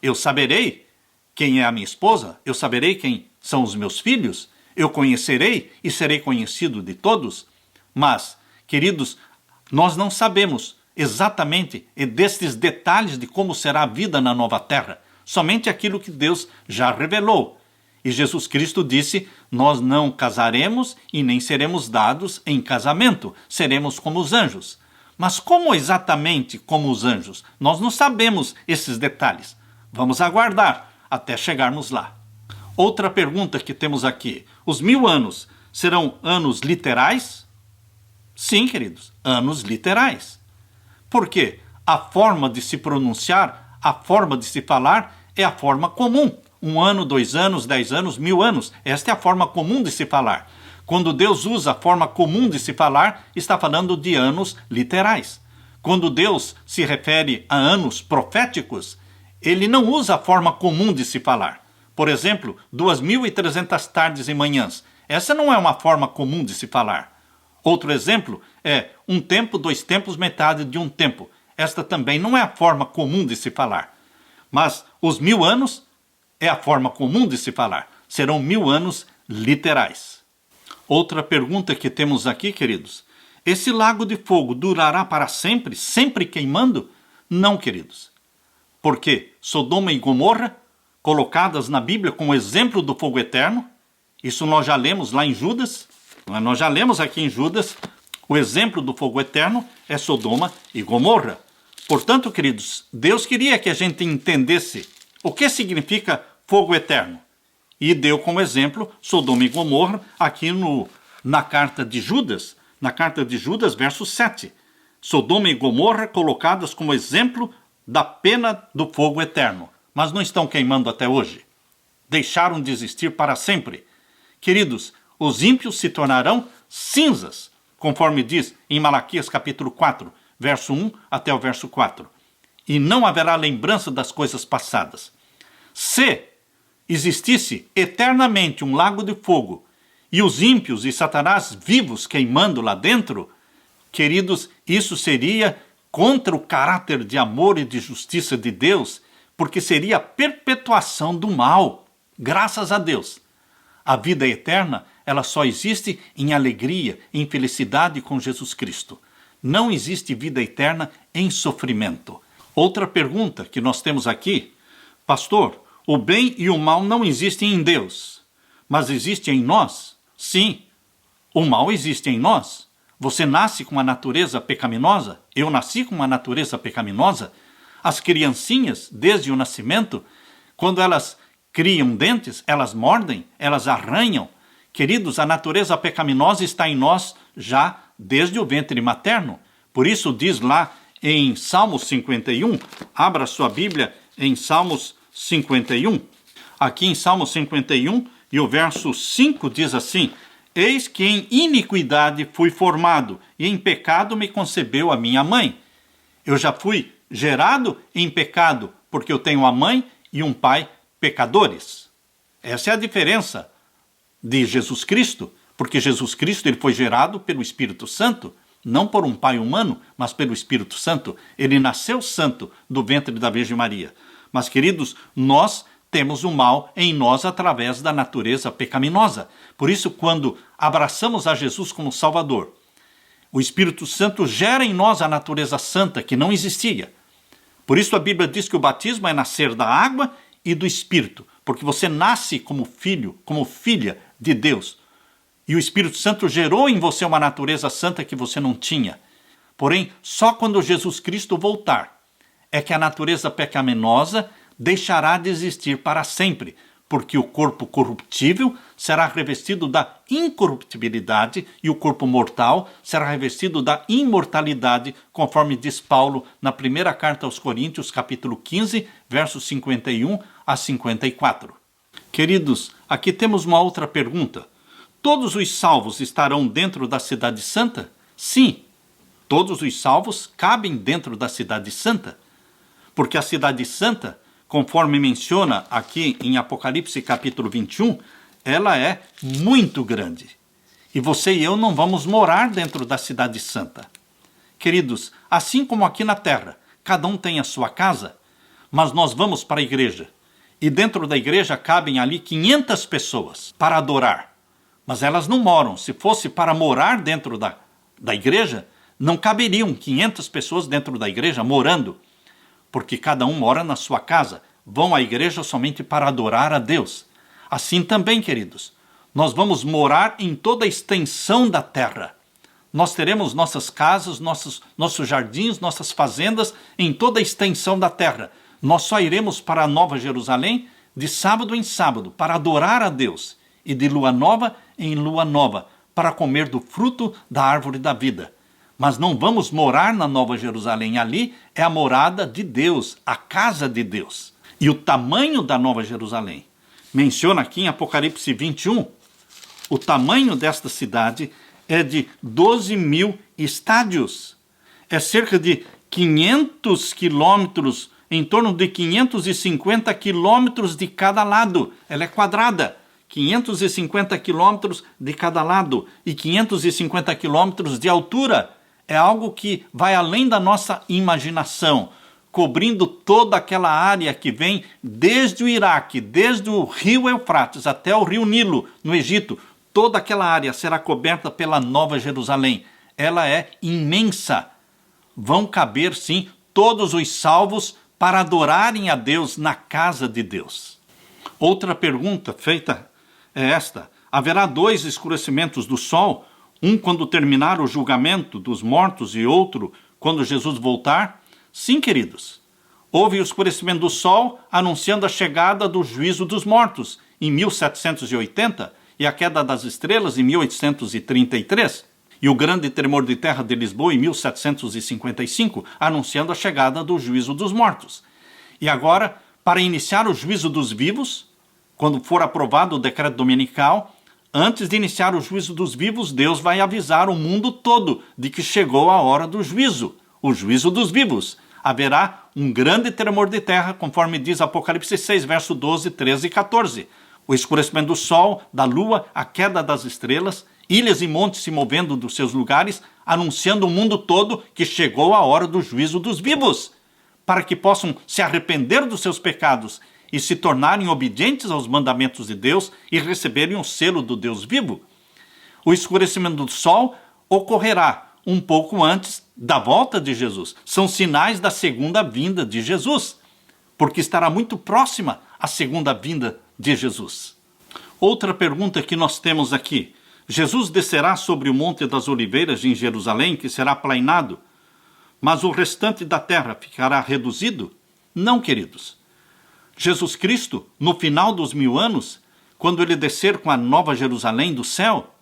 eu saberei quem é a minha esposa, eu saberei quem são os meus filhos, eu conhecerei e serei conhecido de todos. Mas, queridos, nós não sabemos exatamente destes detalhes de como será a vida na nova terra, somente aquilo que Deus já revelou. E Jesus Cristo disse, nós não casaremos e nem seremos dados em casamento, seremos como os anjos. Mas como exatamente como os anjos? Nós não sabemos esses detalhes. Vamos aguardar até chegarmos lá. Outra pergunta que temos aqui. Os 1000 anos serão anos literais? Sim, queridos, anos literais. Por quê? A forma de se pronunciar, a forma de se falar é a forma comum. 1 ano, 2 anos, 10 anos, 1000 anos. Esta é a forma comum de se falar. Quando Deus usa a forma comum de se falar, está falando de anos literais. Quando Deus se refere a anos proféticos, ele não usa a forma comum de se falar. Por exemplo, 2.300 tardes e manhãs. Essa não é uma forma comum de se falar. Outro exemplo é 1 tempo, 2 tempos, metade de 1 tempo. Esta também não é a forma comum de se falar. Mas os 1000 anos é a forma comum de se falar. Serão 1000 anos literais. Outra pergunta que temos aqui, queridos. Esse lago de fogo durará para sempre, sempre queimando? Não, queridos. Porque Sodoma e Gomorra, colocadas na Bíblia como exemplo do fogo eterno, isso nós já lemos lá em Judas, nós já lemos aqui em Judas, o exemplo do fogo eterno é Sodoma e Gomorra. Portanto, queridos, Deus queria que a gente entendesse o que significa fogo eterno. E deu como exemplo Sodoma e Gomorra aqui na carta de Judas, verso 7. Sodoma e Gomorra colocadas como exemplo da pena do fogo eterno. Mas não estão queimando até hoje. Deixaram de existir para sempre. Queridos, os ímpios se tornarão cinzas, conforme diz em Malaquias capítulo 4, verso 1 até o verso 4. E não haverá lembrança das coisas passadas. Se existisse eternamente um lago de fogo e os ímpios e Satanás vivos queimando lá dentro, queridos, isso seria contra o caráter de amor e de justiça de Deus, porque seria a perpetuação do mal. Graças a Deus. A vida eterna, ela só existe em alegria, em felicidade com Jesus Cristo. Não existe vida eterna em sofrimento. Outra pergunta que nós temos aqui, pastor, o bem e o mal não existem em Deus, mas existe em nós? Sim, o mal existe em nós. Você nasce com uma natureza pecaminosa? Eu nasci com uma natureza pecaminosa? As criancinhas, desde o nascimento, quando elas criam dentes, elas mordem, elas arranham. Queridos, a natureza pecaminosa está em nós já desde o ventre materno. Por isso diz lá em Salmos 51, abra sua Bíblia em Salmos 51. Aqui em Salmos 51, e o verso 5 diz assim: Eis que em iniquidade fui formado, e em pecado me concebeu a minha mãe. Eu já fui gerado em pecado, porque eu tenho uma mãe e um pai pecadores. Essa é a diferença de Jesus Cristo, porque Jesus Cristo ele foi gerado pelo Espírito Santo, não por um pai humano, mas pelo Espírito Santo. Ele nasceu santo do ventre da Virgem Maria. Mas, queridos, nós temos o mal em nós através da natureza pecaminosa. Por isso, quando abraçamos a Jesus como Salvador, o Espírito Santo gera em nós a natureza santa que não existia. Por isso a Bíblia diz que o batismo é nascer da água e do Espírito, porque você nasce como filho, como filha de Deus. E o Espírito Santo gerou em você uma natureza santa que você não tinha. Porém, só quando Jesus Cristo voltar é que a natureza pecaminosa deixará de existir para sempre, porque o corpo corruptível será revestido da incorruptibilidade e o corpo mortal será revestido da imortalidade, conforme diz Paulo na primeira carta aos Coríntios, capítulo 15, versos 51 a 54. Queridos, aqui temos uma outra pergunta. Todos os salvos estarão dentro da cidade santa? Sim, todos os salvos cabem dentro da cidade santa, porque a cidade santa, conforme menciona aqui em Apocalipse capítulo 21, ela é muito grande. E você e eu não vamos morar dentro da cidade santa. Queridos, assim como aqui na terra, cada um tem a sua casa, mas nós vamos para a igreja. E dentro da igreja cabem ali 500 pessoas para adorar. Mas elas não moram. Se fosse para morar dentro da igreja, não caberiam 500 pessoas dentro da igreja morando. Porque cada um mora na sua casa. Vão à igreja somente para adorar a Deus. Assim também, queridos, nós vamos morar em toda a extensão da terra. Nós teremos nossas casas, nossos jardins, nossas fazendas em toda a extensão da terra. Nós só iremos para a Nova Jerusalém de sábado em sábado para adorar a Deus e de lua nova em lua nova para comer do fruto da árvore da vida. Mas não vamos morar na Nova Jerusalém. Ali é a morada de Deus, a casa de Deus. E o tamanho da Nova Jerusalém menciona aqui em Apocalipse 21, o tamanho desta cidade é de 12.000 estádios. É cerca de 500 quilômetros, em torno de 550 quilômetros de cada lado. Ela é quadrada. 550 quilômetros de cada lado e 550 quilômetros de altura. É algo que vai além da nossa imaginação, cobrindo toda aquela área que vem desde o Iraque, desde o rio Eufrates até o rio Nilo, no Egito. Toda aquela área será coberta pela Nova Jerusalém. Ela é imensa. Vão caber, sim, todos os salvos para adorarem a Deus na casa de Deus. Outra pergunta feita é esta: haverá 2 escurecimentos do sol, um quando terminar o julgamento dos mortos e outro quando Jesus voltar? Sim, queridos. Houve o escurecimento do sol anunciando a chegada do juízo dos mortos em 1780 e a queda das estrelas em 1833. E o grande tremor de terra de Lisboa em 1755, anunciando a chegada do juízo dos mortos. E agora, para iniciar o juízo dos vivos, quando for aprovado o decreto dominical, antes de iniciar o juízo dos vivos, Deus vai avisar o mundo todo de que chegou a hora do juízo, o juízo dos vivos. Haverá um grande tremor de terra, conforme diz Apocalipse 6, verso 12, 13 e 14. O escurecimento do sol, da lua, a queda das estrelas, ilhas e montes se movendo dos seus lugares, anunciando o mundo todo que chegou a hora do juízo dos vivos, para que possam se arrepender dos seus pecados e se tornarem obedientes aos mandamentos de Deus e receberem o selo do Deus vivo. O escurecimento do sol ocorrerá um pouco antes da volta de Jesus. São sinais da segunda vinda de Jesus, porque estará muito próxima a segunda vinda de Jesus. Outra pergunta que nós temos aqui: Jesus descerá sobre o Monte das Oliveiras em Jerusalém, que será aplainado, mas o restante da terra ficará reduzido? Não, queridos. Jesus Cristo, no final dos 1000 anos, quando ele descer com a Nova Jerusalém do céu,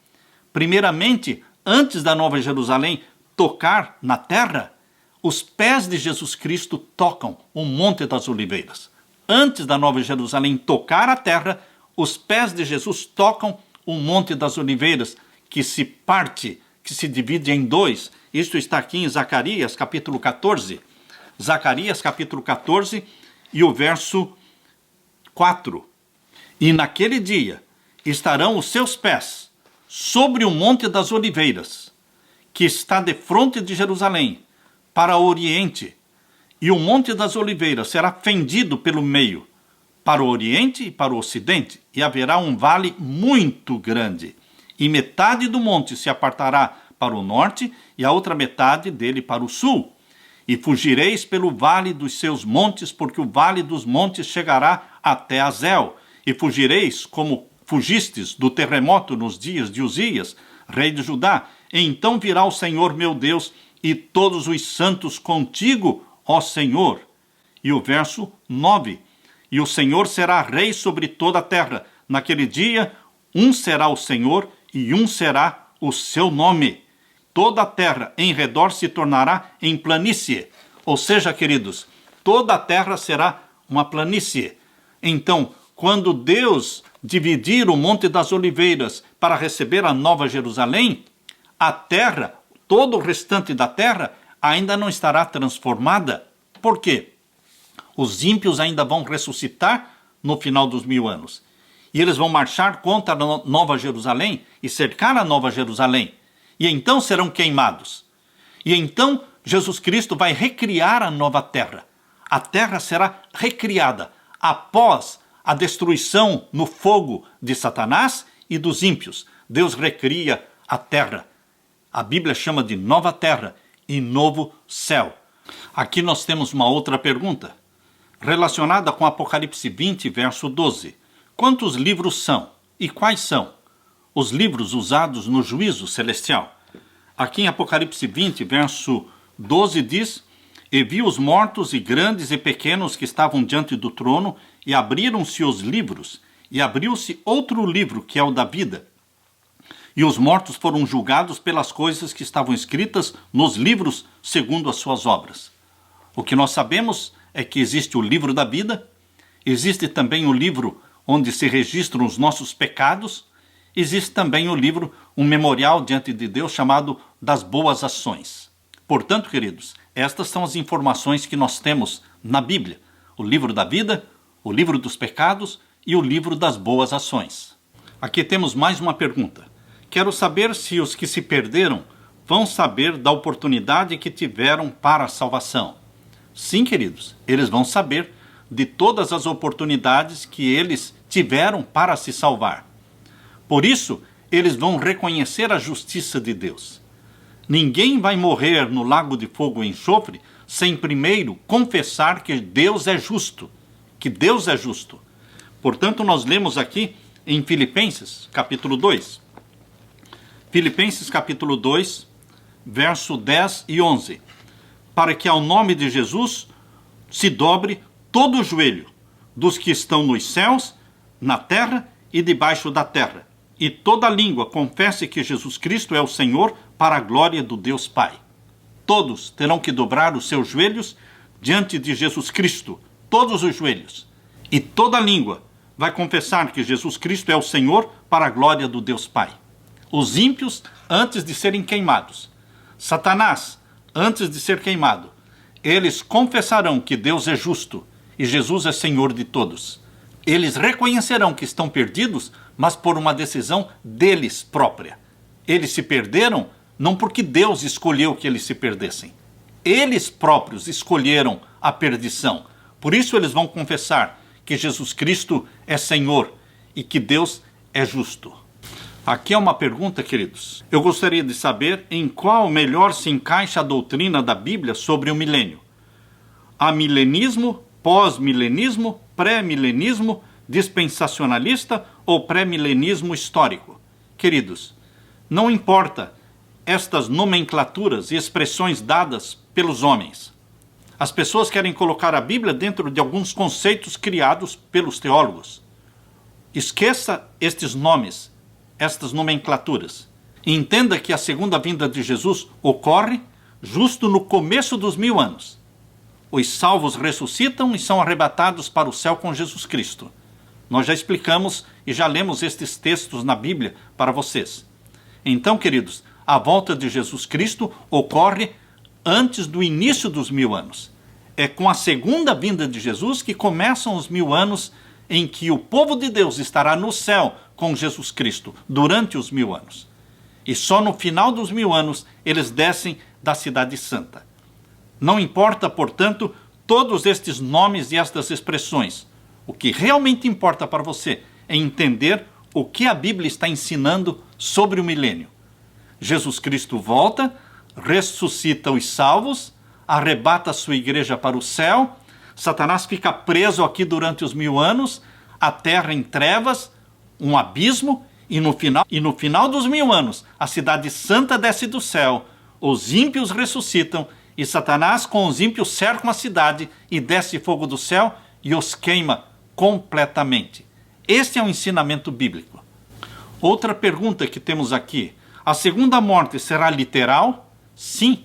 primeiramente, antes da Nova Jerusalém tocar na terra, os pés de Jesus Cristo tocam o Monte das Oliveiras. Antes da Nova Jerusalém tocar a terra, os pés de Jesus tocam o Monte das Oliveiras, que se parte, que se divide em 2. Isto está aqui em Zacarias, capítulo 14. Zacarias, capítulo 14, e o verso 4. E naquele dia estarão os seus pés sobre o Monte das Oliveiras, que está defronte de Jerusalém, para o oriente, e o Monte das Oliveiras será fendido pelo meio, para o oriente e para o ocidente, e haverá um vale muito grande, e metade do monte se apartará para o norte, e a outra metade dele para o sul. E fugireis pelo vale dos seus montes, porque o vale dos montes chegará até Azel, e fugireis como fugistes do terremoto nos dias de Uzias, rei de Judá. E então virá o Senhor meu Deus e todos os santos contigo, ó Senhor. E o verso 9. E o Senhor será rei sobre toda a terra. Naquele dia, um será o Senhor e um será o seu nome. Toda a terra em redor se tornará em planície. Ou seja, queridos, toda a terra será uma planície. Então, quando Deus dividir o Monte das Oliveiras para receber a Nova Jerusalém, a terra, todo o restante da terra, ainda não estará transformada. Por quê? Os ímpios ainda vão ressuscitar no final dos 1000 anos. E eles vão marchar contra a Nova Jerusalém e cercar a Nova Jerusalém. E então serão queimados. E então Jesus Cristo vai recriar a nova terra. a terra será recriada após a destruição no fogo de Satanás e dos ímpios. Deus recria a terra. A Bíblia chama de nova terra e novo céu. Aqui nós temos uma outra pergunta, relacionada com Apocalipse 20, verso 12. Quantos livros são? E quais são os livros usados no juízo celestial? Aqui em Apocalipse 20, verso 12 diz: E vi os mortos e grandes e pequenos que estavam diante do trono, e abriram-se os livros, e abriu-se outro livro, que é o da vida. E os mortos foram julgados pelas coisas que estavam escritas nos livros segundo as suas obras. O que nós sabemos é que existe o livro da vida, existe também o livro onde se registram os nossos pecados, existe também o livro, um memorial diante de Deus chamado das boas ações. Portanto, queridos, estas são as informações que nós temos na Bíblia: o livro da vida, o livro dos pecados e o livro das boas ações. Aqui temos mais uma pergunta. Quero saber se os que se perderam vão saber da oportunidade que tiveram para a salvação. Sim, queridos, eles vão saber de todas as oportunidades que eles tiveram para se salvar. Por isso, eles vão reconhecer a justiça de Deus. Ninguém vai morrer no lago de fogo e enxofre sem primeiro confessar que Deus é justo, que Deus é justo. Portanto, nós lemos aqui em Filipenses, capítulo 2. Filipenses, capítulo 2, verso 10 e 11. Para que ao nome de Jesus se dobre todo o joelho dos que estão nos céus, na terra e debaixo da terra, e toda língua confesse que Jesus Cristo é o Senhor, para a glória do Deus Pai. Todos terão que dobrar os seus joelhos diante de Jesus Cristo, todos os joelhos. E toda língua vai confessar que Jesus Cristo é o Senhor, para a glória do Deus Pai. Os ímpios, antes de serem queimados, Satanás, antes de ser queimado, eles confessarão que Deus é justo e Jesus é Senhor de todos. Eles reconhecerão que estão perdidos, mas por uma decisão deles própria. Eles se perderam não porque Deus escolheu que eles se perdessem. Eles próprios escolheram a perdição. Por isso eles vão confessar que Jesus Cristo é Senhor e que Deus é justo. Aqui é uma pergunta, queridos. Eu gostaria de saber em qual melhor se encaixa a doutrina da Bíblia sobre o milênio. Amilenismo, pós-milenismo, pré-milenismo, dispensacionalista ou pré-milenismo histórico? Queridos, não importa estas nomenclaturas e expressões dadas pelos homens. As pessoas querem colocar a Bíblia dentro de alguns conceitos criados pelos teólogos. Esqueça estes nomes, estas nomenclaturas. E entenda que a segunda vinda de Jesus ocorre justo no começo dos 1000 anos. Os salvos ressuscitam e são arrebatados para o céu com Jesus Cristo. Nós já explicamos e já lemos estes textos na Bíblia para vocês. Então, queridos, a volta de Jesus Cristo ocorre antes do início dos 1000 anos. É com a segunda vinda de Jesus que começam os 1000 anos em que o povo de Deus estará no céu com Jesus Cristo, durante os 1000 anos. E só no final dos 1000 anos eles descem da Cidade Santa. Não importa, portanto, todos estes nomes e estas expressões. O que realmente importa para você é entender o que a Bíblia está ensinando sobre o milênio. Jesus Cristo volta, ressuscita os salvos, arrebata a sua igreja para o céu, Satanás fica preso aqui durante os 1000 anos, a terra em trevas, um abismo, e no final dos 1000 anos, a cidade santa desce do céu, os ímpios ressuscitam, e Satanás com os ímpios cercam a cidade, e desce fogo do céu, e os queima completamente. Este é o ensinamento bíblico. Outra pergunta que temos aqui: a segunda morte será literal? Sim,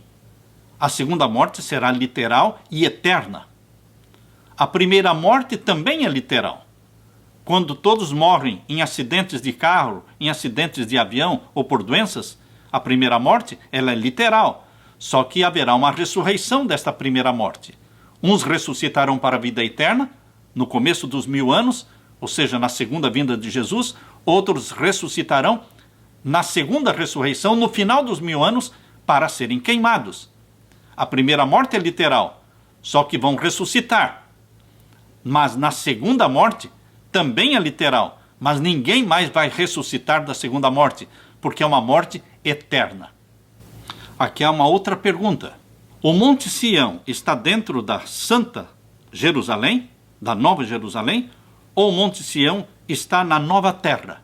a segunda morte será literal e eterna. A primeira morte também é literal. Quando todos morrem em acidentes de carro, em acidentes de avião ou por doenças, a primeira morte ela é literal. Só que haverá uma ressurreição desta primeira morte. Uns ressuscitarão para a vida eterna, no começo dos 1000 anos, ou seja, na segunda vinda de Jesus. Outros ressuscitarão na segunda ressurreição, no final dos 1000 anos, para serem queimados. A primeira morte é literal, só que vão ressuscitar. Mas na segunda morte, também é literal, mas ninguém mais vai ressuscitar da segunda morte, porque é uma morte eterna. Aqui há uma outra pergunta. O Monte Sião está dentro da Santa Jerusalém, da Nova Jerusalém, ou o Monte Sião está na Nova Terra?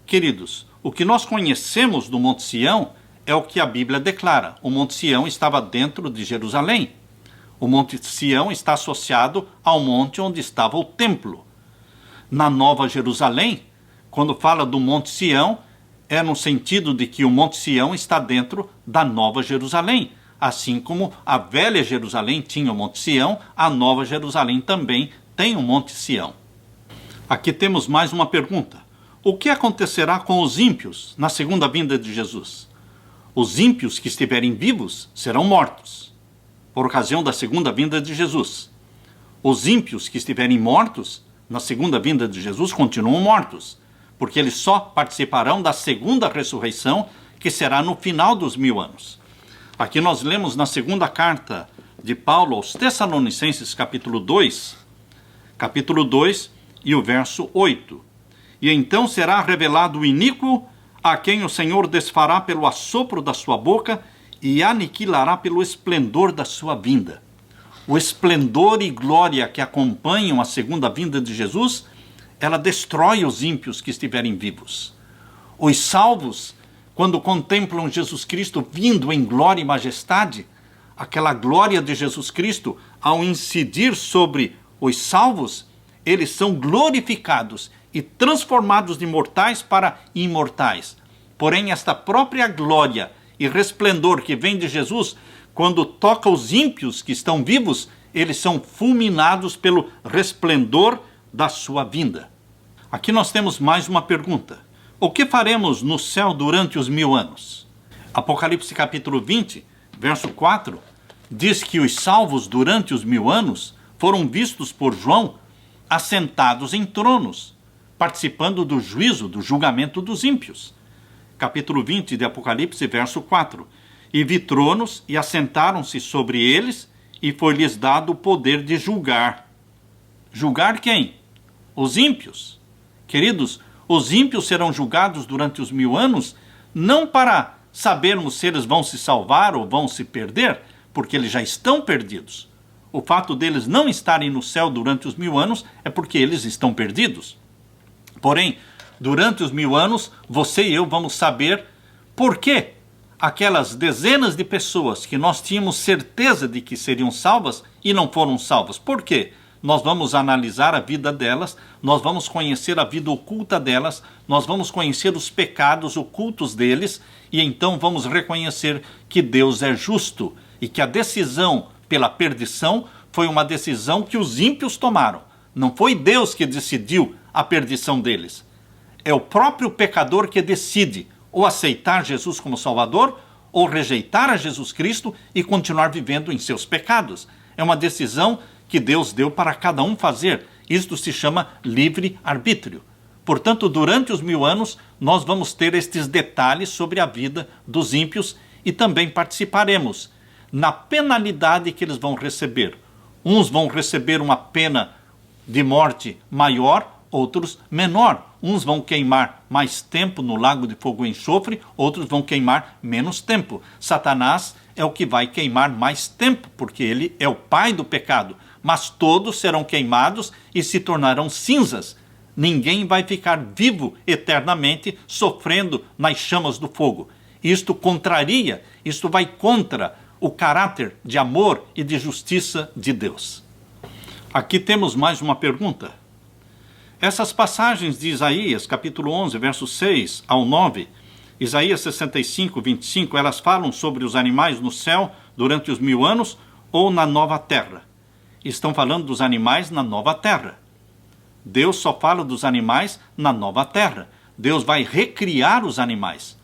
Queridos, o que nós conhecemos do Monte Sião é o que a Bíblia declara. O Monte Sião estava dentro de Jerusalém. O Monte Sião está associado ao monte onde estava o templo. Na Nova Jerusalém, quando fala do Monte Sião, é no sentido de que o Monte Sião está dentro da Nova Jerusalém. Assim como a Velha Jerusalém tinha o Monte Sião, a Nova Jerusalém também tem o Monte Sião. Aqui temos mais uma pergunta. O que acontecerá com os ímpios na segunda vinda de Jesus? Os ímpios que estiverem vivos serão mortos, por ocasião da segunda vinda de Jesus. Os ímpios que estiverem mortos, na segunda vinda de Jesus, continuam mortos, porque eles só participarão da segunda ressurreição, que será no final dos 1000 anos. Aqui nós lemos na segunda carta de Paulo aos Tessalonicenses, capítulo 2 e o verso 8. E então será revelado o iníquo, a quem o Senhor desfará pelo assopro da sua boca e aniquilará pelo esplendor da sua vinda. O esplendor e glória que acompanham a segunda vinda de Jesus, ela destrói os ímpios que estiverem vivos. Os salvos, quando contemplam Jesus Cristo vindo em glória e majestade, aquela glória de Jesus Cristo, ao incidir sobre os salvos, eles são glorificados e transformados de mortais para imortais. Porém, esta própria glória e resplendor que vem de Jesus, quando toca os ímpios que estão vivos, eles são fulminados pelo resplendor da sua vinda. Aqui nós temos mais uma pergunta. O que faremos no céu durante os 1000 anos? Apocalipse capítulo 20, verso 4, diz que os salvos durante os 1000 anos foram vistos por João assentados em tronos, participando do juízo, do julgamento dos ímpios. Capítulo 20 de Apocalipse, verso 4. E vi tronos, e assentaram-se sobre eles, e foi-lhes dado o poder de julgar. Julgar quem? Os ímpios. Queridos, os ímpios serão julgados durante os 1000 anos, não para sabermos se eles vão se salvar ou vão se perder, porque eles já estão perdidos. O fato deles não estarem no céu durante os 1000 anos é porque eles estão perdidos. Porém, durante os 1000 anos, você e eu vamos saber por que aquelas dezenas de pessoas que nós tínhamos certeza de que seriam salvas e não foram salvas. Por quê? Nós vamos analisar a vida delas, nós vamos conhecer a vida oculta delas, nós vamos conhecer os pecados ocultos deles, e então vamos reconhecer que Deus é justo e que a decisão pela perdição foi uma decisão que os ímpios tomaram. Não foi Deus que decidiu a perdição deles. É o próprio pecador que decide ou aceitar Jesus como Salvador ou rejeitar a Jesus Cristo e continuar vivendo em seus pecados. É uma decisão que Deus deu para cada um fazer. Isto se chama livre-arbítrio. Portanto, durante os 1000 anos, nós vamos ter estes detalhes sobre a vida dos ímpios e também participaremos na penalidade que eles vão receber. Uns vão receber uma pena de morte maior, outros menor. Uns vão queimar mais tempo no lago de fogo e enxofre, outros vão queimar menos tempo. Satanás é o que vai queimar mais tempo, porque ele é o pai do pecado. Mas todos serão queimados e se tornarão cinzas. Ninguém vai ficar vivo eternamente sofrendo nas chamas do fogo. Isto vai contra o caráter de amor e de justiça de Deus. Aqui temos mais uma pergunta. Essas passagens de Isaías, capítulo 11, versos 6 ao 9, Isaías 65, 25, elas falam sobre os animais no céu durante os 1000 anos ou na nova terra? Estão falando dos animais na nova terra. Deus só fala dos animais na nova terra. Deus vai recriar os animais.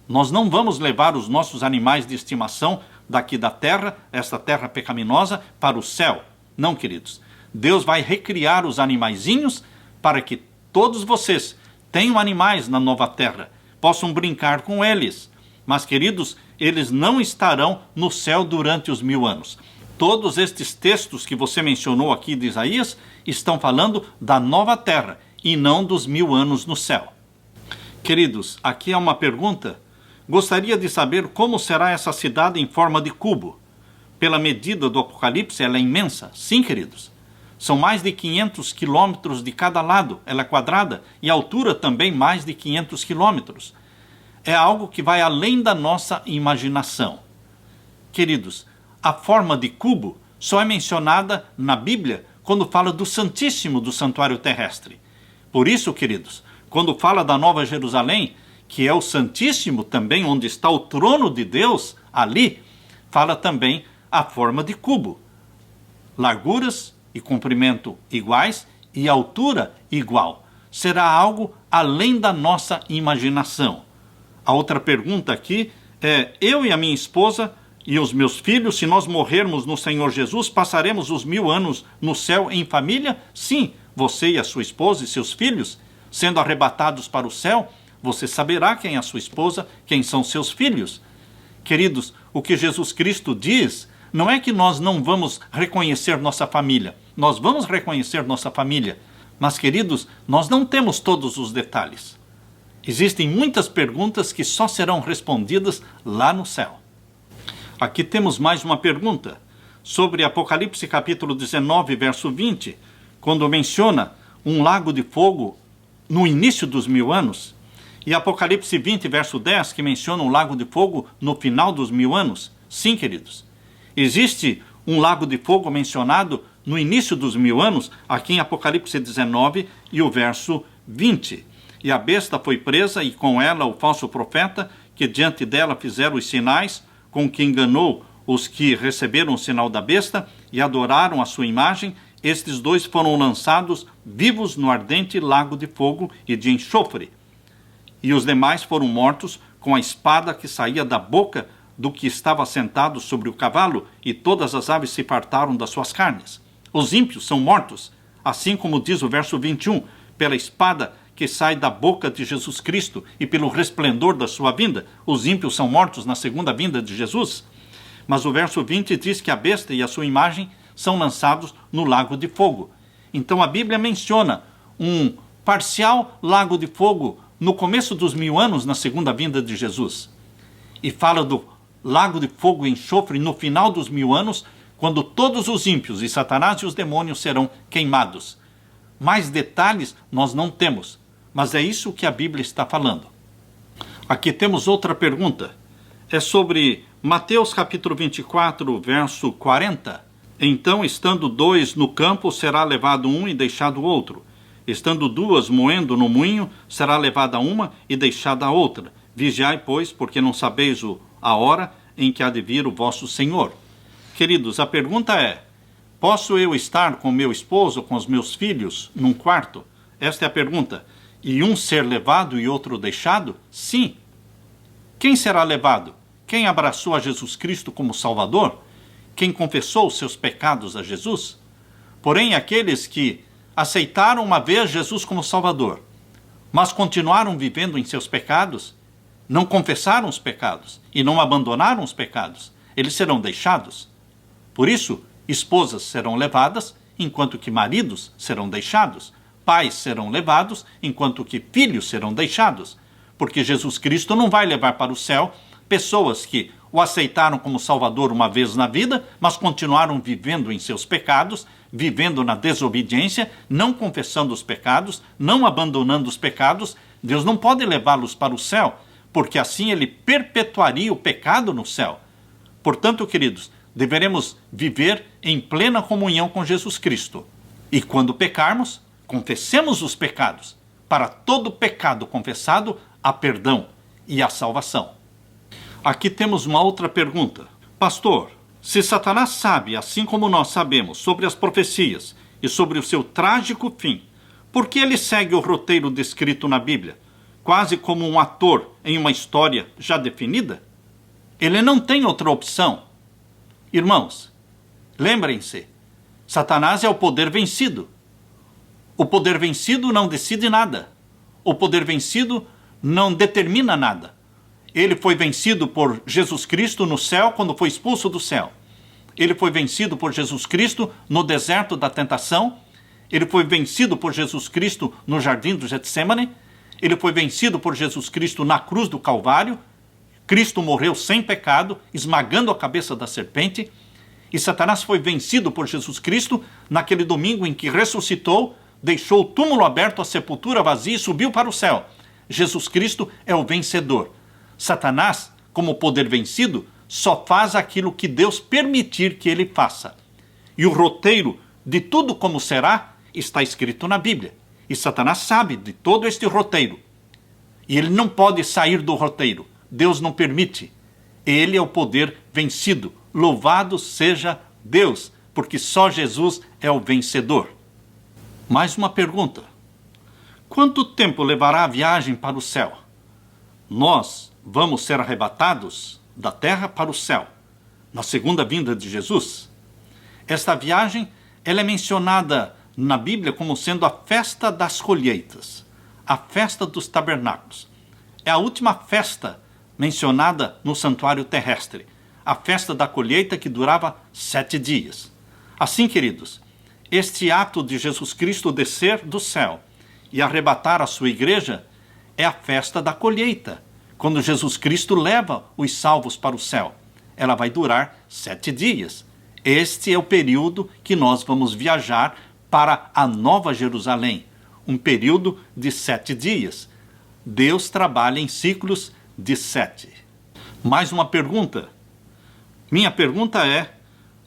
Nós não vamos levar os nossos animais de estimação daqui da terra, esta terra pecaminosa, para o céu. Não, queridos. Deus vai recriar os animaizinhos para que todos vocês tenham animais na nova terra, possam brincar com eles. Mas, queridos, eles não estarão no céu durante os 1000 anos. Todos estes textos que você mencionou aqui de Isaías estão falando da nova terra e não dos 1000 anos no céu. Queridos, aqui há uma pergunta. Gostaria de saber como será essa cidade em forma de cubo. Pela medida do Apocalipse, ela é imensa. Sim, queridos. São mais de 500 quilômetros de cada lado. Ela é quadrada e a altura também mais de 500 quilômetros. É algo que vai além da nossa imaginação. Queridos, a forma de cubo só é mencionada na Bíblia quando fala do Santíssimo do santuário terrestre. Por isso, queridos, quando fala da Nova Jerusalém, que é o Santíssimo também, onde está o trono de Deus, ali, fala também a forma de cubo. Larguras e comprimento iguais e altura igual. Será algo além da nossa imaginação. A outra pergunta aqui é: eu e a minha esposa e os meus filhos, se nós morrermos no Senhor Jesus, passaremos os 1000 anos no céu em família? Sim, você e a sua esposa e seus filhos, sendo arrebatados para o céu, você saberá quem é a sua esposa, quem são seus filhos. Queridos, o que Jesus Cristo diz não é que nós não vamos reconhecer nossa família. Nós vamos reconhecer nossa família. Mas, queridos, nós não temos todos os detalhes. Existem muitas perguntas que só serão respondidas lá no céu. Aqui temos mais uma pergunta sobre Apocalipse capítulo 19, verso 20, quando menciona um lago de fogo no início dos 1000 anos, e Apocalipse 20, verso 10, que menciona um lago de fogo no final dos 1000 anos. Sim, queridos, existe um lago de fogo mencionado no início dos 1000 anos, aqui em Apocalipse 19 e o verso 20. E a besta foi presa, e com ela o falso profeta, que diante dela fizeram os sinais, com que enganou os que receberam o sinal da besta e adoraram a sua imagem. Estes dois foram lançados vivos no ardente lago de fogo e de enxofre. E os demais foram mortos com a espada que saía da boca do que estava sentado sobre o cavalo, e todas as aves se fartaram das suas carnes. Os ímpios são mortos, assim como diz o verso 21, pela espada que sai da boca de Jesus Cristo e pelo resplendor da sua vinda. Os ímpios são mortos na segunda vinda de Jesus. Mas o verso 20 diz que a besta e a sua imagem são lançados no lago de fogo. Então a Bíblia menciona um parcial lago de fogo no começo dos 1000 anos, na segunda vinda de Jesus. E fala do lago de fogo e enxofre no final dos 1000 anos, quando todos os ímpios e Satanás e os demônios serão queimados. Mais detalhes nós não temos, mas é isso que a Bíblia está falando. Aqui temos outra pergunta. É sobre Mateus capítulo 24, verso 40. Então, estando 2 no campo, será levado um e deixado o outro. Estando 2 moendo no moinho, será levada uma e deixada a outra. Vigiai, pois, porque não sabeis a hora em que há de vir o vosso Senhor. Queridos, a pergunta é: posso eu estar com meu esposo, com os meus filhos, num quarto? Esta é a pergunta. E um ser levado e outro deixado? Sim. Quem será levado? Quem abraçou a Jesus Cristo como Salvador? Quem confessou os seus pecados a Jesus? Porém, aqueles que aceitaram uma vez Jesus como Salvador, mas continuaram vivendo em seus pecados, não confessaram os pecados e não abandonaram os pecados, eles serão deixados. Por isso, esposas serão levadas, enquanto que maridos serão deixados. Pais serão levados, enquanto que filhos serão deixados. Porque Jesus Cristo não vai levar para o céu pessoas que o aceitaram como Salvador uma vez na vida, mas continuaram vivendo em seus pecados, vivendo na desobediência, não confessando os pecados, não abandonando os pecados. Deus não pode levá-los para o céu, porque assim ele perpetuaria o pecado no céu. Portanto, queridos, deveremos viver em plena comunhão com Jesus Cristo. E quando pecarmos, confessemos os pecados. Para todo pecado confessado, há perdão e há salvação. Aqui temos uma outra pergunta. Pastor, se Satanás sabe, assim como nós sabemos, sobre as profecias e sobre o seu trágico fim, por que ele segue o roteiro descrito na Bíblia, quase como um ator em uma história já definida? Ele não tem outra opção. Irmãos, lembrem-se, Satanás é o poder vencido. O poder vencido não decide nada. O poder vencido não determina nada. Ele foi vencido por Jesus Cristo no céu quando foi expulso do céu. Ele foi vencido por Jesus Cristo no deserto da tentação. Ele foi vencido por Jesus Cristo no jardim do Getsemane. Ele foi vencido por Jesus Cristo na cruz do Calvário. Cristo morreu sem pecado, esmagando a cabeça da serpente. E Satanás foi vencido por Jesus Cristo naquele domingo em que ressuscitou, deixou o túmulo aberto, a sepultura vazia e subiu para o céu. Jesus Cristo é o vencedor. Satanás, como poder vencido, só faz aquilo que Deus permitir que ele faça. E o roteiro de tudo como será está escrito na Bíblia. E Satanás sabe de todo este roteiro. E ele não pode sair do roteiro. Deus não permite. Ele é o poder vencido. Louvado seja Deus, porque só Jesus é o vencedor. Mais uma pergunta. Quanto tempo levará a viagem para o céu? Nós vamos ser arrebatados da terra para o céu, na segunda vinda de Jesus? Esta viagem, ela é mencionada na Bíblia como sendo a festa das colheitas, a festa dos tabernáculos. É a última festa mencionada no santuário terrestre, a festa da colheita que durava 7 dias. Assim, queridos, este ato de Jesus Cristo descer do céu e arrebatar a sua igreja é a festa da colheita, quando Jesus Cristo leva os salvos para o céu. Ela vai durar 7 dias. Este é o período que nós vamos viajar para a Nova Jerusalém, um período de 7 dias. Deus trabalha em ciclos de 7. Mais uma pergunta. Minha pergunta é: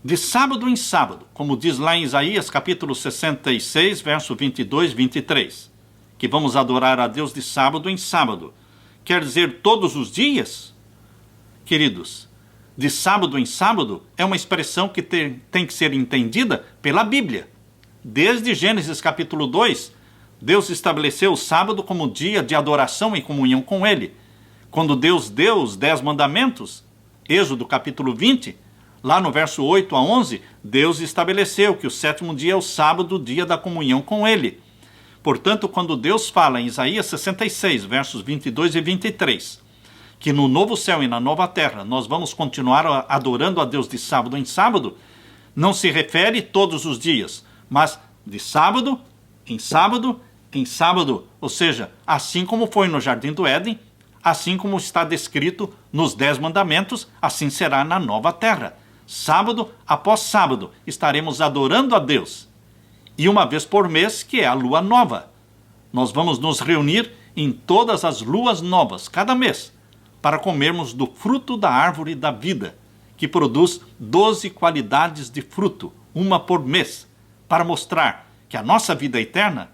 de sábado em sábado, como diz lá em Isaías capítulo 66, verso 22 e 23, que vamos adorar a Deus de sábado em sábado, quer dizer todos os dias? Queridos, de sábado em sábado é uma expressão que tem que ser entendida pela Bíblia. Desde Gênesis capítulo 2, Deus estabeleceu o sábado como dia de adoração e comunhão com Ele. Quando Deus deu os 10 mandamentos, Êxodo capítulo 20, lá no verso 8 a 11, Deus estabeleceu que o 7º dia é o sábado, dia da comunhão com Ele. Portanto, quando Deus fala em Isaías 66, versos 22 e 23, que no novo céu e na nova terra nós vamos continuar adorando a Deus de sábado em sábado, não se refere todos os dias, mas de sábado em sábado em sábado, ou seja, assim como foi no Jardim do Éden, assim como está descrito nos 10 mandamentos, assim será na nova terra. Sábado após sábado estaremos adorando a Deus. E uma vez por mês, que é a lua nova. Nós vamos nos reunir em todas as luas novas, cada mês, para comermos do fruto da árvore da vida, que produz 12 qualidades de fruto, uma por mês, para mostrar que a nossa vida eterna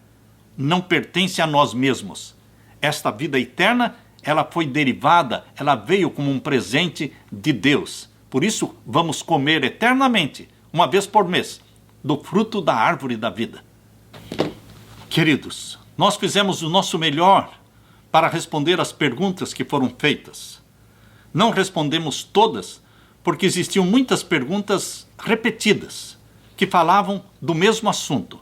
não pertence a nós mesmos. Esta vida eterna, ela foi derivada, ela veio como um presente de Deus. Por isso, vamos comer eternamente, uma vez por mês, do fruto da árvore da vida. Queridos, nós fizemos o nosso melhor para responder às perguntas que foram feitas. Não respondemos todas, porque existiam muitas perguntas repetidas, que falavam do mesmo assunto.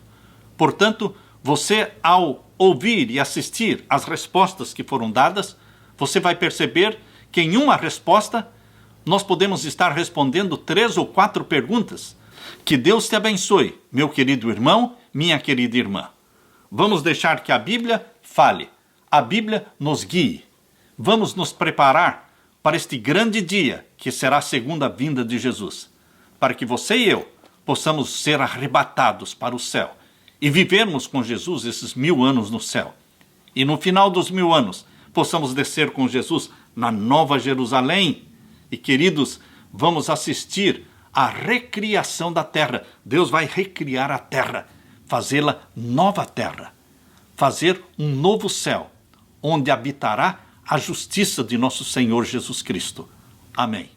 Portanto, você, ao ouvir e assistir às respostas que foram dadas, você vai perceber que em uma resposta nós podemos estar respondendo 3 ou 4 perguntas. Que Deus te abençoe, meu querido irmão, minha querida irmã. Vamos deixar que a Bíblia fale, a Bíblia nos guie. Vamos nos preparar para este grande dia que será a segunda vinda de Jesus, para que você e eu possamos ser arrebatados para o céu e vivermos com Jesus esses 1000 anos no céu. E no final dos 1000 anos, possamos descer com Jesus na Nova Jerusalém. E, queridos, vamos assistir à recriação da terra. Deus vai recriar a terra, fazê-la nova terra, fazer um novo céu, onde habitará a justiça de nosso Senhor Jesus Cristo. Amém.